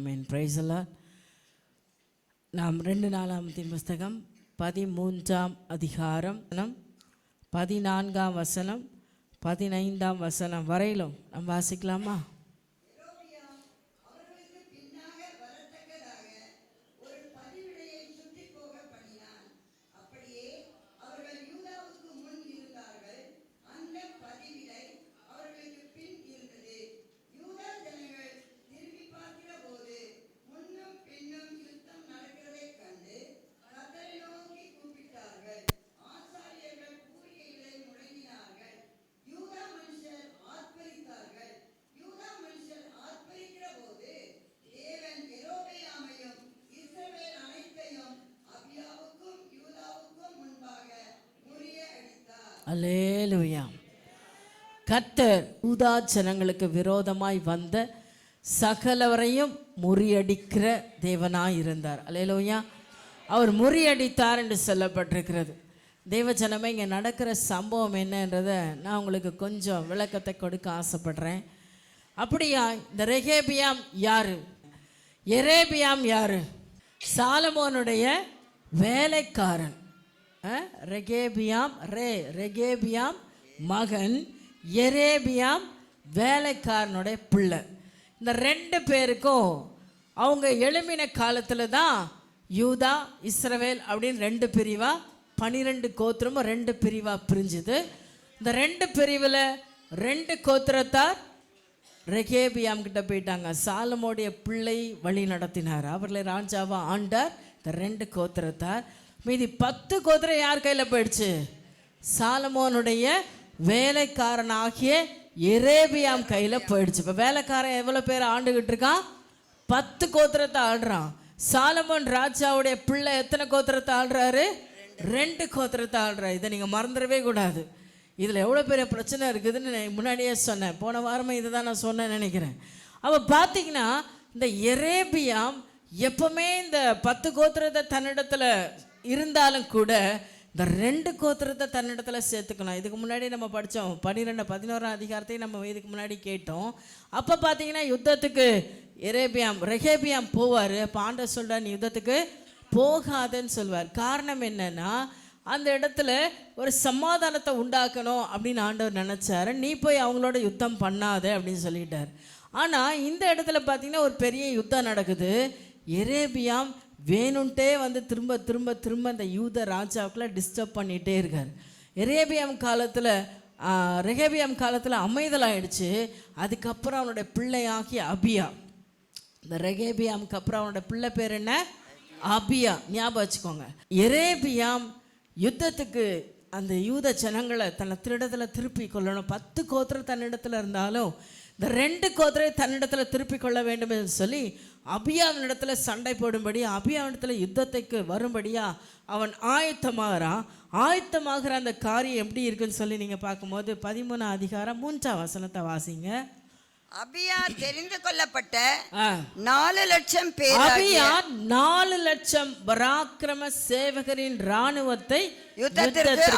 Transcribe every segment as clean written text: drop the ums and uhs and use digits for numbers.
Amen. Praise the Lord. நாம் 2 நாளாகமத்தின் புஸ்தகம் 13ஆம் அதிகாரம் 14ஆம் வசனம் 15ஆம் வசனம் வரையிலும் நாம் வாசிக்கலாமா? அல்லேலூயா. கர்த்தர் யூதா ஜனங்களுக்கு விரோதமாய் வந்த சகலவரையும் முறியடிக்கிற தேவனாய் இருந்தார். அல்லேலூயா. அவர் முறியடித்தார் என்று சொல்லப்பட்டிருக்கிறது. தேவ ஜனமே, இங்கே நடக்கிற சம்பவம் என்னன்றதை நான் உங்களுக்கு கொஞ்சம் விளக்கத்தை கொடுக்க ஆசைப்படுறேன். அப்படியா, இந்த ரெகேபியாம் யாரு? எரேபியாம் யாரு? சாலமோனுடைய வேலைக்காரன். ரெகேபியாம் மகன், எரேபியாம் வேலைக்காரனுடைய பிள்ளை. இந்த 2 பேருக்கும் அவங்க எழுமின காலத்தில் தான் யூதா இஸ்ரவேல் அப்படின்னு 2 பிரிவா, 12 கோத்திரமும் 2 பிரிவா பிரிஞ்சுது. இந்த 2 பிரிவில் 2 கோத்திரத்தார் ரெகேபியாம் கிட்ட போயிட்டாங்க. சாலமோடைய பிள்ளை வழி நடத்தினார், அவர்களை ராஜாவா ஆண்டார். இந்த 2 கோத்திரத்தார். மீதி 10 கோத்திரம் யார் கையில் போயிடுச்சு? சாலமோனுடைய வேலைக்காரனாகிய எரேபியாம் கையில் போயிடுச்சு. இப்போ வேலைக்காரன் எவ்வளோ பேர் ஆண்டுகிட்டு இருக்கான்? 10 கோத்திரத்தை ஆடுறான். சாலமோன் ராஜாவுடைய பிள்ளை எத்தனை கோத்திரத்தை ஆடுறாரு? 2 கோத்திரத்தை ஆடுறாரு. இதை நீங்கள் மறந்துடவே கூடாது. இதில் எவ்வளோ பெரிய பிரச்சனை இருக்குதுன்னு முன்னாடியே சொன்னேன். போன வாரமே இதை தான் நான் சொன்னேன்னு நினைக்கிறேன். அப்போ பார்த்தீங்கன்னா, இந்த எரேபியாம் எப்பவுமே இந்த 10 கோத்திரத்தை தன்னிடத்தில் இருந்தாலும் கூட இந்த 2 கோத்திரத்தை தன்னிடத்தில் சேர்த்துக்கணும். இதுக்கு முன்னாடி நம்ம படித்தோம், 12, 11ஆம் அதிகாரத்தையும் நம்ம இதுக்கு முன்னாடி கேட்டோம். அப்போ பார்த்தீங்கன்னா யுத்தத்துக்கு ரெகேபியாம் போவார். அப்போ ஆண்டவர் சொல்கிறார், நீ யுத்தத்துக்கு போகாதன்னு சொல்வார். காரணம் என்னன்னா, அந்த இடத்துல ஒரு சமாதானத்தை உண்டாக்கணும் அப்படின்னு ஆண்டவர் நினச்சாரு. நீ போய் அவங்களோட யுத்தம் பண்ணாத அப்படின்னு சொல்லிட்டார். ஆனால் இந்த இடத்துல பார்த்தீங்கன்னா ஒரு பெரிய யுத்தம் நடக்குது. எரேபியாம் வேணுன்ட்டே வந்து திரும்ப திரும்ப திரும்ப அந்த யூத ராஜாவுக்குள்ள டிஸ்டர்ப் பண்ணிகிட்டே இருக்கார். ரெகேபியாம் காலத்தில் அமைதலாயிடுச்சு. அதுக்கப்புறம் அவனுடைய பிள்ளையாகிய அபியா, இந்த ரெகேபியாமுக்கு அப்புறம் அவனோட பிள்ளை பேர் என்ன? அபியா. ஞாபகம் வச்சுக்கோங்க. எரேபியாம் யுத்தத்துக்கு அந்த யூத ஜனங்களை தன்னிடத்தில் திருப்பி கொள்ளணும். 10 கோத்திரம் தன்னிடத்தில் இருந்தாலும் இந்த 2 கோத்திரை தன்னிடத்தில் திருப்பி கொள்ள வேண்டும் என்று சொல்லி அபியாவினிடத்துல சண்டை போடும்படி, அபியாவினிடத்தில் யுத்தத்துக்கு வரும்படியா அவன் ஆயத்தமாகிற அந்த காரியம் எப்படி இருக்குன்னு சொல்லி நீங்கள் பார்க்கும்போது 13ஆம் அதிகாரம் 3ஆம் வசனத்தை வாசிங்க. அபியா தெரிந்து கொள்ளப்பட்ட 4 லட்சம் பேர், அபியா 4 லட்சம் பராக்கிரம சேவகரின் இராணுவத்தை யுத்தத்திற்கு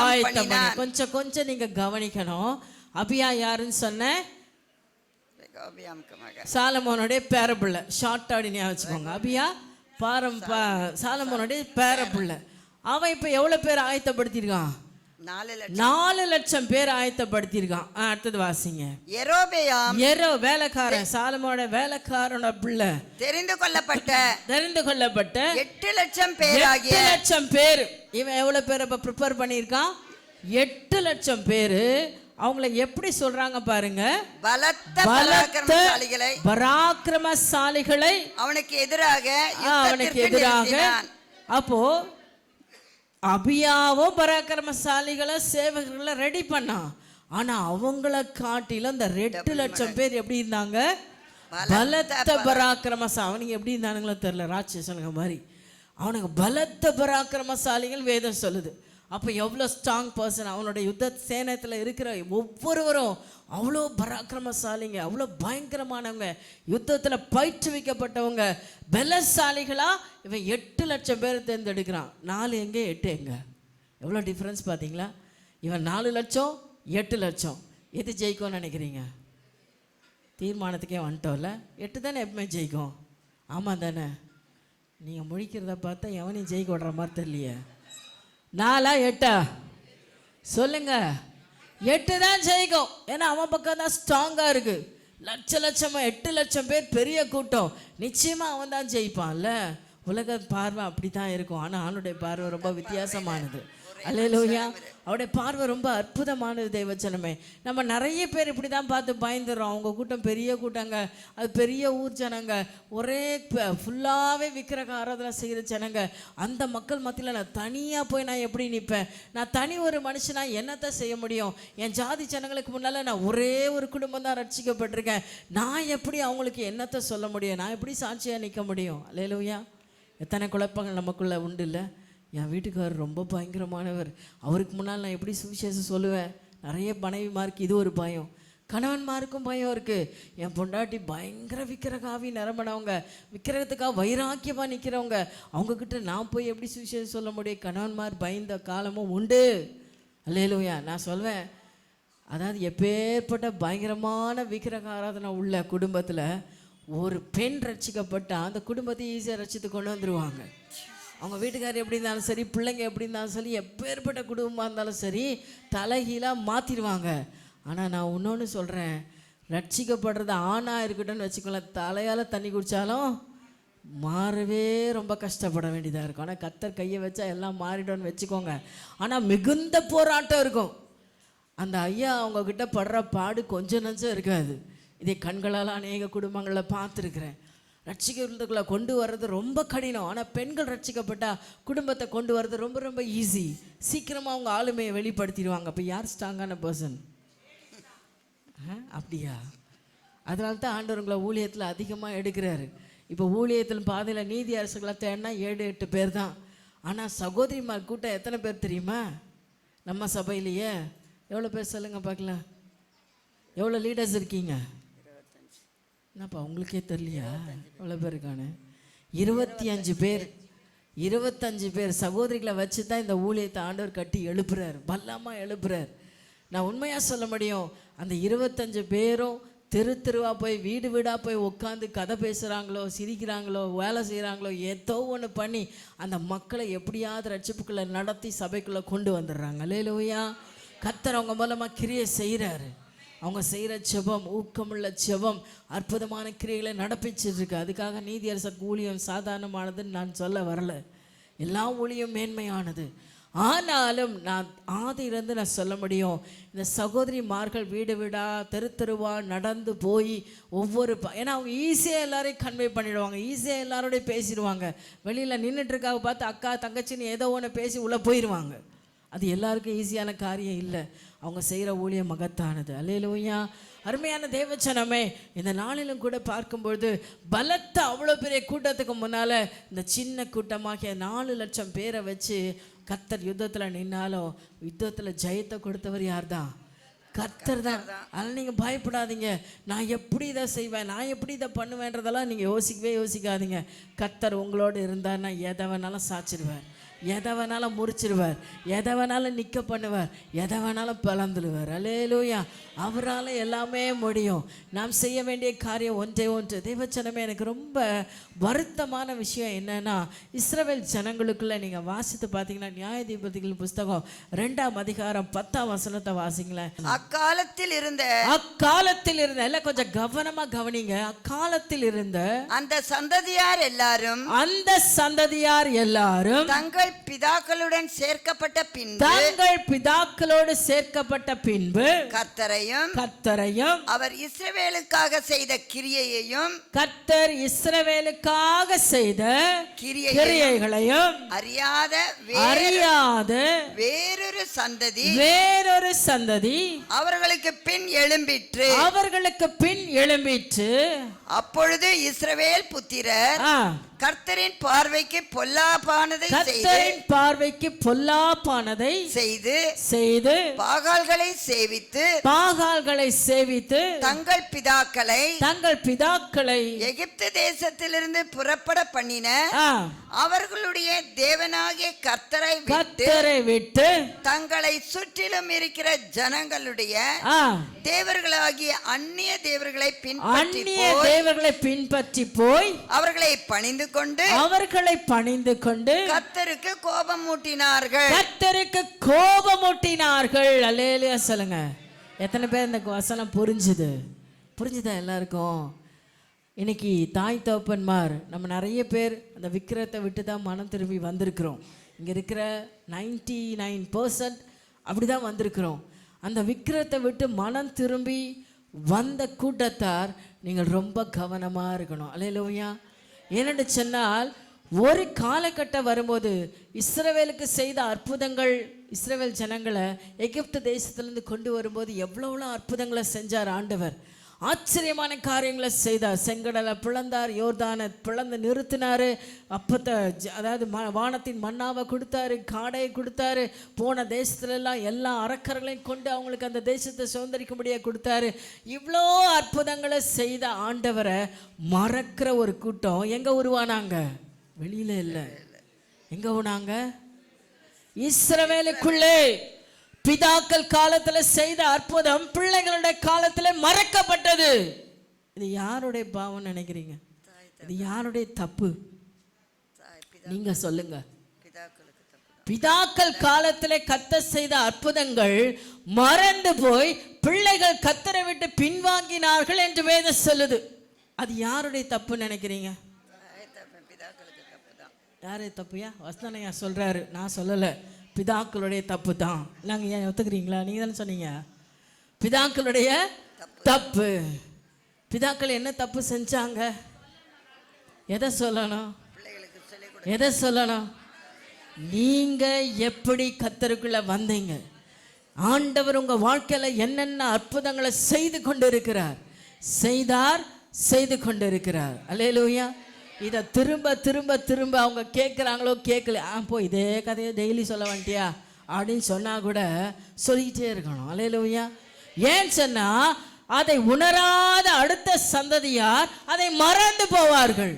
ஆயத்தம். கொஞ்சம் நீங்க கவனிக்கணும். அபியா யாருன்னு சொன்ன? சாலமோனுடைய பேரப்புள்ள. ஷார்ட் ஆடி ஞாபகம் வச்சுக்கோங்க. அபியா சாலமோனுடைய பேரப்புள்ள. அவன் இப்போ எவ்வளோ பேர் ஆயத்தப்படுத்தியிருக்கான்? 4 லட்சம் பேர் ஆயத்தப்படுத்தியிருக்கான். அடுத்தது வாசிங்க. வேலைக்காரன், சாலமோட வேலைக்காரனோட பிள்ளை தெரிந்து கொள்ளப்பட்ட 8 லட்சம் பேர். 8 லட்சம் பேர். இவன் எவ்வளோ பேர் இப்போ ப்ரிப்பேர் பண்ணியிருக்கான்? 8 லட்சம் பேர். அவங்கள எப்படி சொல்றாங்க பாருங்க? பலத்த பராக்கிரமசாலிகளை அவனுக்கு எதிராக. அப்போ அபியாவும் பராக்கிரமசாலிகளை சேவகர்களை ரெடி பண்ணான். ஆனா அவங்கள காட்டிலும் இந்த 8 லட்சம் பேர் எப்படி இருந்தாங்க? பலத்த பராக்கிரமசாலி. அவனுக்கு எப்படி இருந்தானுங்களோ தெரியல, ராட்சசனுங்க மாதிரி. அவனுக்கு பலத்த பராக்கிரமசாலிகள் வேதம் சொல்லுது. அப்போ எவ்வளோ ஸ்ட்ராங் பர்சன். அவனோட யுத்த சேனத்தில் இருக்கிற ஒவ்வொருவரும் அவ்வளோ பராக்கிரமசாலிங்க, அவ்வளோ பயங்கரமானவங்க, யுத்தத்தில் பயிற்றுவிக்கப்பட்டவங்க, பலசாலிகளாக. இவன் 8 லட்சம் பேர் தேர்ந்தெடுக்கிறான். 4 எங்கே 8 எங்கே? எவ்வளோ டிஃப்ரென்ஸ் பார்த்தீங்களா? இவன் 4 லட்சம் 8 லட்சம். எது ஜெயிக்கும்னு நினைக்கிறீங்க? தீர்மானத்துக்கே வந்துட்டோம்ல. 8 தானே எப்பவுமே ஜெயிக்கும். ஆமாம் தானே? நீங்கள் முழிக்கிறத பார்த்தா எவனையும் ஜெயிக்க விடுற மாதிரி தெரியலையே. 4 8 சொல்லுங்க. 8 தான் ஜெயிக்கும். ஏன்னா அவன் பக்கம் தான் ஸ்ட்ராங்காக இருக்குது. லட்சமாக 8 லட்சம் பேர் பெரிய கூட்டம். நிச்சயமாக அவன் தான் ஜெயிப்பான்ல. உலக பார்வை அப்படி தான் இருக்கும். ஆனால் அவனுடைய பார்வை ரொம்ப வித்தியாசமானது. அல்லேலூயா. அவருடைய பார்வை ரொம்ப அற்புதமானது. தேவச்சனமே, நம்ம நிறைய பேர் இப்படி தான் பார்த்து பயந்துடுறோம். அவங்க கூட்டம் பெரிய கூட்டங்க, அது பெரிய ஊர் ஜனங்க, ஒரே ஃபுல்லாகவே விக்கிரக ஆராதனை செய்கிற ஜனங்க. அந்த மக்கள் மத்தியில் நான் தனியாக போய் நான் எப்படி நிற்பேன்? நான் தனி ஒரு மனுஷனாக என்னத்தை செய்ய முடியும்? என் ஜாதி ஜனங்களுக்கு முன்னால் நான் ஒரே ஒரு குடும்பம் தான் ரட்சிக்கப்பட்டிருக்கேன். நான் எப்படி அவங்களுக்கு என்னத்தை சொல்ல முடியும்? நான் எப்படி சாட்சியாக நிற்க முடியும்? அல்லேலூயா. எத்தனை குழப்பங்கள் நமக்குள்ளே உண்டு இல்லை? என் வீட்டுக்காரர் ரொம்ப பயங்கரமானவர், அவருக்கு முன்னால் நான் எப்படி சுவிசேஷம் சொல்லுவேன்? நிறைய மனைவிமாருக்கு இது ஒரு பயம், கணவன்மாருக்கும் பயம் இருக்குது. என் பொண்டாட்டி பயங்கர விக்கிரகாவி நிரம்பினவங்க, விக்கிரகத்துக்காக வைராக்கியமாக நிற்கிறவங்க, அவங்கக்கிட்ட நான் போய் எப்படி சுவிசேஷம் சொல்ல முடியும்? கணவன்மார் பயந்த காலமும் உண்டு. அல்லேலூயா. நான் சொல்வேன், அதாவது எப்பேற்பட்ட பயங்கரமான விக்கிரக ஆராதனை உள்ள குடும்பத்தில் ஒரு பெண் ரட்சிக்கப்பட்டால் அந்த குடும்பத்தை ஈஸியாக ரட்சித்து கொண்டு வந்துடுவாங்க. அவங்க வீட்டுக்காரர் எப்படி இருந்தாலும் சரி, பிள்ளைங்க எப்படி இருந்தாலும் சரி, எப்பேற்பட்ட குடும்பமாக இருந்தாலும் சரி, தலைகீழாக மாற்றிடுவாங்க. ஆனால் நான் இன்னொன்று சொல்கிறேன், ரட்சிக்கப்படுறது ஆணாக இருக்கட்டும்னு வச்சுக்கோங்களேன், தலையால் தண்ணி குடித்தாலும் மாறவே ரொம்ப கஷ்டப்பட வேண்டியதாக இருக்கும். ஆனால் கர்த்தர் கையை வச்சா எல்லாம் மாறிடும்னு வச்சுக்கோங்க. ஆனால் மிகுந்த போராட்டம் இருக்கும். அந்த ஐயா அவங்கக்கிட்ட படுற பாடு கொஞ்சம் நஞ்சம் இருக்காது. இதை கண்களால் அநேக குடும்பங்களில் பார்த்துருக்குறேன். ரட்சிக்கிறதுக்குள்ளே கொண்டு வர்றது ரொம்ப கடினம். ஆனால் பெண்கள் ரட்சிக்கப்பட்டால் குடும்பத்தை கொண்டு வர்றது ரொம்ப ரொம்ப ஈஸி. சீக்கிரமாக அவங்க ஆளுமையை வெளிப்படுத்திடுவாங்க. அப்போ யார் ஸ்ட்ராங்கான பர்சன்? அப்படியா? அதனால தான் ஆண்டவர் உங்களை ஊழியத்தில் அதிகமாக எடுக்கிறாரு. இப்போ ஊழியத்தில் பாதையில் நீதி அரசுகளை தேடினா 7 8 பேர் தான். ஆனால் சகோதரிமார் கூட்டம் எத்தனை பேர் தெரியுமா? நம்ம சபையிலேயே எவ்வளோ பேர் சொல்லுங்கள் பார்க்கலாம். எவ்வளோ லீடர்ஸ் இருக்கீங்க? என்னப்பா உங்களுக்கே தெரியலையா எவ்வளோ பேர் இருக்கானு? 25 பேர். 25 பேர் சகோதரிகளை வச்சு தான் இந்த ஊழியத்தை ஆண்டவர் கட்டி எழுப்புறார், பல்லமாக எழுப்புறார். நான் உண்மையாக சொல்ல முடியும், அந்த 25 பேரும் தெருவாக போய் வீடு வீடாக போய் உட்காந்து கதை பேசுகிறாங்களோ, சிரிக்கிறாங்களோ, வேலை செய்கிறாங்களோ, ஏதோ ஒன்று பண்ணி அந்த மக்களை எப்படியாவது ரட்சிப்புக்குள்ளே நடத்தி சபைக்குள்ளே கொண்டு வந்துடுறாங்க. அல்லேலூயா. கர்த்தர் அவங்க மூலமாக கிரியை செய்கிறாரு. அவங்க செய்கிற ஜெபம், ஊக்கமுள்ள ஜெபம் அற்புதமான கிரியைகளை நடப்பிச்சிட்ருக்கு. அதுக்காக நீதியரசர் ஊழியம் சாதாரணமானதுன்னு நான் சொல்ல வரல. எல்லா ஊழியம் மேன்மையானது. ஆனாலும் நான் ஆதியிலிருந்து நான் சொல்ல முடியும், இந்த சகோதரிமார்கள் வீடு வீடாக தெருவா நடந்து போய் ஒவ்வொரு ஏன்னா அவங்க ஈஸியாக எல்லாரையும் கன்வே பண்ணிடுவாங்க, ஈஸியாக எல்லாரோடய பேசிடுவாங்க. வெளியில் நின்றுட்டுருக்காக பார்த்து அக்கா தங்கச்சின்னு ஏதோ ஒன்று பேசி உள்ளே போயிடுவாங்க. அது எல்லாருக்கும் ஈஸியான காரியம் இல்லை. அவங்க செய்கிற ஊழியம் மகத்தானது. அல்லேலூயா. அருமையான தேவச்சனமே, இந்த நாளிலும் கூட பார்க்கும்பொழுது பலத்த அவ்வளோ பெரிய கூட்டத்துக்கு முன்னால் இந்த சின்ன கூட்டமாகிய 4 லட்சம் பேரை வச்சு கர்த்தர் யுத்தத்தில் நின்னாலும் யுத்தத்தில் ஜெயத்தை கொடுத்தவர் யார் தான்? கர்த்தர் தான். அதனால் நீங்கள் பயப்படாதீங்க, நான் எப்படி இதை செய்வேன், நான் எப்படி இதை பண்ணுவேன்றதெல்லாம் நீங்கள் யோசிக்காதீங்க. கர்த்தர் உங்களோடு இருந்தார்னா எதை வேணாலும் சாச்சிடுவார், எதை வேணாலும் முறிச்சிடுவார், எதை வேணாலும் நிற்க பண்ணுவார், எதை வேணாலும் பிளந்துடுவார். அல்லேலூயா. அவரால் எல்லாமே முடியும். நாம் செய்ய வேண்டிய காரியம் ஒன்றே ஒன்று. தேவச்சனமே, எனக்கு ரொம்ப வருத்தமான விஷயம் என்னன்னா, இஸ்ரவேல் ஜனங்களுக்குள்ள நீங்கள் வாசித்து பார்த்தீங்கன்னா நியாயாதிபதிகள் புஸ்தகம் 2ஆம் அதிகாரம் 10ஆம் வசனத்தை வாசிங்களேன். அக்காலத்தில் இருந்த எல்லாம் கொஞ்சம் கவனமா கவனிங்க. அக்காலத்தில் இருந்த அந்த சந்ததியார் எல்லாரும் தங்கள் பிதாக்களுடன் சேர்க்கப்பட்ட பின்பு கர்த்தரையும் அவர் இஸ்ரவேலுக்காக செய்த கிரியையையும் அறியாத வேறொரு சந்ததி அவர்களுக்கு பின் எழும்பிற்று. அப்பொழுது இஸ்ரவேல் புத்திரர் கர்த்தரின் பார்வைக்கு பொல்லாப்பானதை செய்து கர்த்தரின் பார்வைக்கு பொல்லாப்பானதை செய்து பாகால்களை சேவித்து தங்கள் பிதாக்களை எகிப்து தேசத்திலிருந்து புறப்பட பண்ணின அவர்களுடைய தேவனாகிய கர்த்தரை விட்டு தங்களை சுற்றிலும் இருக்கிற ஜனங்களுடைய தேவர்களாகிய அந்நிய தேவர்களை பின்பற்றி போய் அவர்களை பணிந்து கொண்டு கர்த்தருக்கு கோபமூட்டினார்கள். அல்லேலூயா சொல்லுங்க. எத்தனை பேர் இந்த வசனம் புரிஞ்சுதா எல்லாருக்கும்? இன்னைக்கு தாய் தகப்பன்மார் நம்ம நிறைய பேர் அந்த விக்கிரத்தை விட்டு தான் மனம் திரும்பி வந்திருக்கிறோம். இங்கே இருக்கிற 99% அப்படி தான் வந்திருக்கிறோம். அந்த விக்கிரத்தை விட்டு மனம் திரும்பி வந்த கூட்டத்தார் நீங்கள் ரொம்ப கவனமாக இருக்கணும். அல்லேலூயா. ஏனென்று சொன்னால் ஒரு காலகட்டம் வரும்போது இஸ்ரவேலுக்கு செய்த அற்புதங்கள், இஸ்ரவேல் ஜனங்களை எகிப்து தேசத்திலிருந்து கொண்டு வரும்போது எவ்வளோ அற்புதங்களை செஞ்சார் ஆண்டவர். ஆச்சரியமான காரியங்களை செய்தார். செங்கடலை பிளந்தார், யோர்தானை பிளந்து நிறுத்தினார், அப்பத்தை அதாவது வானத்தின் மன்னாவை கொடுத்தாரு, காடையை கொடுத்தாரு, போன தேசத்துலலாம் எல்லா அரக்கர்களையும் கொண்டு அவங்களுக்கு அந்த தேசத்தை சுதந்திரிக்கும்படியாக கொடுத்தாரு. இவ்வளோ அற்புதங்களை செய்த ஆண்டவரை மறக்கிற ஒரு கூட்டம் எங்கே உருவானாங்க? வெளியில் இல்லை. எங்கே உருவானாங்க? இஸ்ரவேலுக்குள்ளே. பிதாக்கள் காலத்தில் செய்த அற்புதம் பிள்ளைகளுடைய காலத்தில் மறக்கப்பட்டது. இது யாருடைய பாவம் நினைக்கிறீங்க? இது யாருடைய தப்பு? நீங்க சொல்லுங்க. பிதாக்கள் காலத்தில் கர்த்தர் செய்த அற்புதங்கள் மறந்து போய் பிள்ளைகள் கர்த்தரை விட்டு பின்வாங்கினார்கள் என்று வேதம் சொல்லுது. அது யாருடைய தப்பு நினைக்கிறீங்க? யாரே தப்புயா? வசனனையா சொல்றாரு, நான் சொல்லலை. பிதாக்களுடைய தப்பு தான். நாங்கள் ஏன் ஒத்துக்கிறீங்களா? நீங்கள் தானே சொன்னீங்க பிதாக்களுடைய தப்பு. பிதாக்கள் என்ன தப்பு செஞ்சாங்க? எதை சொல்லணும்? நீங்க எப்படி கர்த்தருக்குள்ள வந்தீங்க? ஆண்டவர் உங்க வாழ்க்கையில என்னென்ன அற்புதங்களை செய்து கொண்டிருக்கிறார். அல்லேலூயா. இதை திரும்ப திரும்ப திரும்ப அவங்க கேட்குறாங்களோ கேட்கல, போய் இதே கதையை டெய்லி சொல்ல வேண்டியா அப்படின்னு சொன்னால் கூட சொல்லிக்கிட்டே இருக்கணும். அல்லேலூயா. ஏன் சொன்னால் அதை உணராத அடுத்த சந்ததியார் அதை மறந்து போவார்கள்.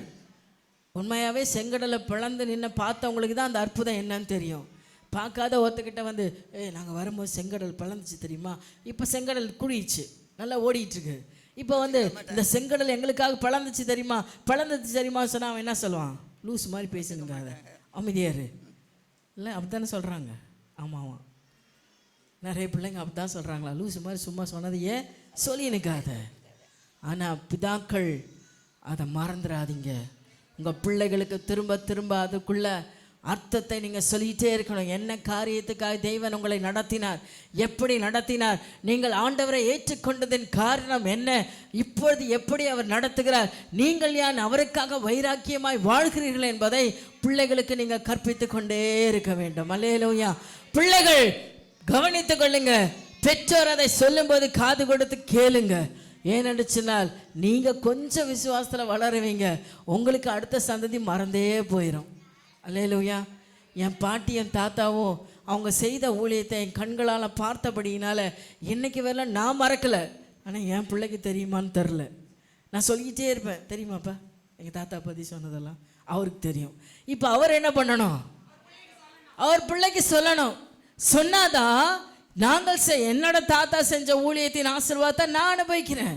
உண்மையாகவே செங்கடலை பிளந்து நின்று பார்த்தவங்களுக்கு தான் அந்த அற்புதம் என்னன்னு தெரியும். பார்க்காத ஒருத்தக்கிட்ட வந்து நாங்கள் வரும்போது செங்கடல் பிளந்துச்சு தெரியுமா, இப்போ செங்கடல் குழிச்சு நல்லா ஓடிட்டுருக்கு, இப்போ வந்து இந்த செங்கடல் எங்களுக்காக பிளந்துச்சு தெரியுமா சொன்னால் அவன் என்ன சொல்லுவான்? லூஸ் மாதிரி பேசுனுங்க, அதை அமைதியாரு இல்லை அப்படி தானே சொல்கிறாங்க. ஆமாம், நிறைய பிள்ளைங்க அப்படி தான் சொல்கிறாங்களா? லூஸ் மாதிரி சும்மா சொன்னதையே சொல்லினுக்காத. ஆனால் பிதாக்கள் அதை மறந்துடாதீங்க. உங்கள் பிள்ளைகளுக்கு திரும்ப திரும்ப அதுக்குள்ள அர்த்தத்தை நீங்கள் சொல்லிகிட்டே இருக்கணும். என்ன காரியத்துக்காக தேவன் உங்களை நடத்தினார், எப்படி நடத்தினார், நீங்கள் ஆண்டவரை ஏற்றுக்கொண்டதின் காரணம் என்ன, இப்பொழுது எப்படி அவர் நடத்துகிறார், நீங்கள் ஏன் அவருக்காக வைராக்கியமாய் வாழ்கிறீர்கள் என்பதை பிள்ளைகளுக்கு நீங்கள் கற்பித்து கொண்டே இருக்க வேண்டும். அல்லேலூயா. பிள்ளைகள் கவனித்து கொள்ளுங்க. பெற்றோர் அதை சொல்லும்போது காது கொடுத்து கேளுங்க. ஏனென்று சொன்னால் நீங்கள் கொஞ்சம் விசுவாசத்தில் வளருவீங்க, உங்களுக்கு அடுத்த சந்ததி மறந்தே போயிடும். அல்லேலூயா. என் பாட்டி என் தாத்தாவும் அவங்க செய்த ஊழியத்தை என் கண்களால் பார்த்தபடியினால இன்னைக்கு வரல நான் மறக்கலை. ஆனால் என் பிள்ளைக்கு தெரியுமான்னு தெரில. நான் சொல்லிக்கிட்டே இருப்பேன், தெரியுமாப்பா எங்கள் தாத்தா பற்றி சொன்னதெல்லாம் அவருக்கு தெரியும். இப்போ அவர் என்ன பண்ணணும்? அவர் பிள்ளைக்கு சொல்லணும். சொன்னாதான் என்னோட தாத்தா செஞ்ச ஊழியத்தின் ஆசீர்வாதத்தை நான் அனுபவிக்கிறேன்,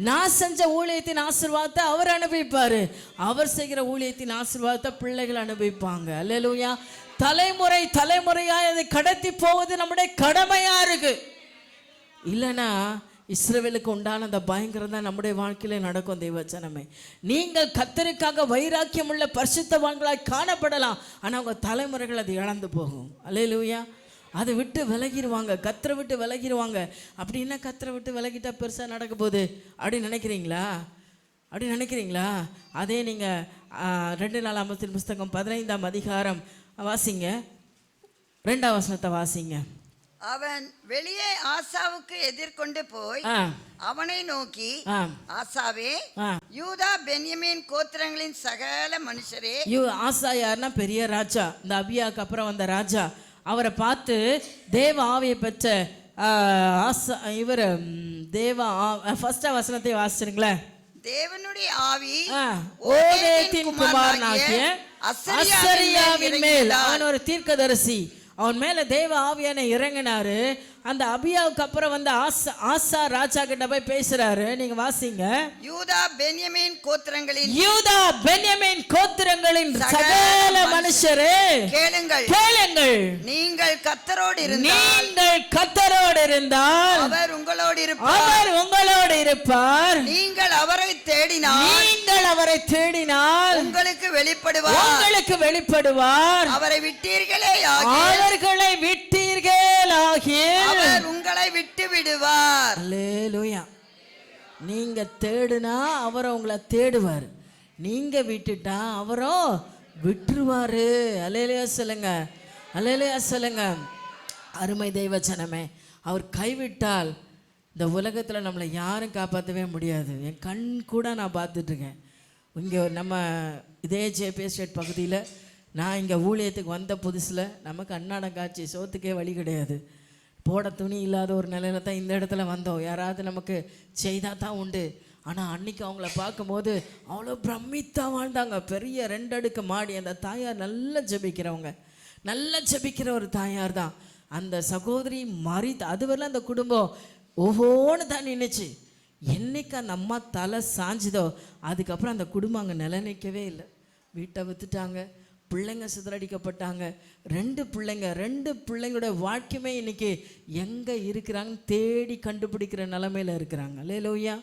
நான் செஞ்ச ஊழியத்தின் ஆசீர்வாதத்தை அவர் அனுபவிப்பாரு, அவர் செய்கிற ஊழியத்தின் ஆசீர்வாதத்தை பிள்ளைகள் அனுபவிப்பாங்க. அல்லேலூயா. தலைமுறை தலைமுறையாக அதை கடத்தி போவது நம்முடைய கடமையா இருக்கு. இல்லைன்னா இஸ்ரவேலுக்கு உண்டான அந்த பயங்கரம் தான் நம்முடைய வாழ்க்கையில நடக்கும். தேவச்சனமே, நீங்கள் கர்த்தருக்காக வைராக்கியம் உள்ள பரிசுத்தவான்களாய் காணப்படலாம், ஆனால் உங்கள் தலைமுறைகள் அது இழந்து போகும். அல்லேலூயா. அதை விட்டு விலகிடுவாங்க, கத்தரை விட்டு விலகிடுவாங்க. அப்படின்னா கத்தரை விட்டு விலகிட்டா பெருசாக நடக்க போகுது அப்படின்னு நினைக்கிறீங்களா? அதே நீங்கள் 2 நாளாகமத்தின் புஸ்தகம் 15ஆம் அதிகாரம் வாசிங்க, 2ஆம் வசனத்தை வாசிங்க. அவன் வெளியே ஆசாவுக்கு எதிர்கொண்டு போய் ஆ, அவனை நோக்கி, ஆ, ஆசாவே, ஆ. யூதா பென்யமீன் கோத்திரங்களின் சகல மனுஷரே. ஆசா யாருன்னா பெரிய ராஜா, இந்த அபியாக்கு அப்புறம் வந்த ராஜா. அவரை பார்த்து தேவ ஆவியை பெற்ற ஆசா இவர் தேவ ஃபர்ஸ்ட் வசனத்தை வாசிச்சிருங்களேன். தேவனுடைய ஆவி ஓதேத்தின் குமாரனாகிய அசரியாவின் மேல், அவன் ஒரு தீர்க்கதரிசி, அவன் மேல தேவ ஆவியான இறங்கினாரு. அந்த அபியாவுக்கு அப்புறம் வந்து ஆசா ராஜா கிட்ட போய் பேசுறாரு. நீங்க வாசிங்க. யூதா பென்யமீன் கோத்திரங்களின் சகல மனுஷரே கேளுங்கள், கேளுங்கள். நீங்கள் கர்த்தரோடு இருந்தால் அவர் உங்களோடு இருப்பார். நீங்கள் அவரை தேடினால் உங்களுக்கு வெளிப்படுவார். அவரை விட்டீர்களே அவர் உங்களை விட்டு விடுவார். அல்லேலூயா. நீங்க தேடுனா அவரை உங்களை தேடுவார், நீங்க விட்டுட்டா அவரோ விட்டுருவாரு. அல்லேலூயா சொல்லுங்க, அல்லேலூயா சொல்லுங்க. அருமை தெய்வ ஜனமே, அவர் கைவிட்டால் இந்த உலகத்தில் நம்மளை யாரும் காப்பாற்றவே முடியாது. என் கண் கூட நான் பார்த்துட்ருக்கேன். இங்கே நம்ம இதே ஜேபி எஸ்டேட் பகுதியில் நான் இங்கே ஊழியத்துக்கு வந்த புதுசில் நமக்கு அன்னாடம் காட்சி சோத்துக்கே வழி கிடையாது. போட துணி இல்லாத ஒரு நிலையில தான் இந்த இடத்துல வந்தோம். யாராவது நமக்கு செய்தால் தான் உண்டு. ஆனால் அன்றைக்கி அவங்கள பார்க்கும்போது அவ்வளோ பிரமித்தா வாழ்ந்தாங்க. பெரிய 2 அடுக்கு மாடி. அந்த தாயார் நல்லா ஜெபிக்கிறவங்க, நல்லா ஜெபிக்கிற ஒரு தாயார் தான். அந்த சகோதரி அதுவரையிலும் அந்த குடும்பம் ஓஹோன்னு தான் நின்றுச்சு. என்னைக்கு அந்த அம்மா தலை சாஞ்சுதோ அதுக்கப்புறம் அந்த குடும்பம் அங்கே நிலைநிற்கவே இல்லை. வீட்டை விற்றுட்டாங்க, பிள்ளைங்க சிதறடிக்கப்பட்டாங்க. 2 பிள்ளைங்களோட வாழ்க்கையுமே இன்னைக்கு எங்கே இருக்கிறாங்கன்னு தேடி கண்டுபிடிக்கிற நிலமையில இருக்கிறாங்க. அல்லேலூயா.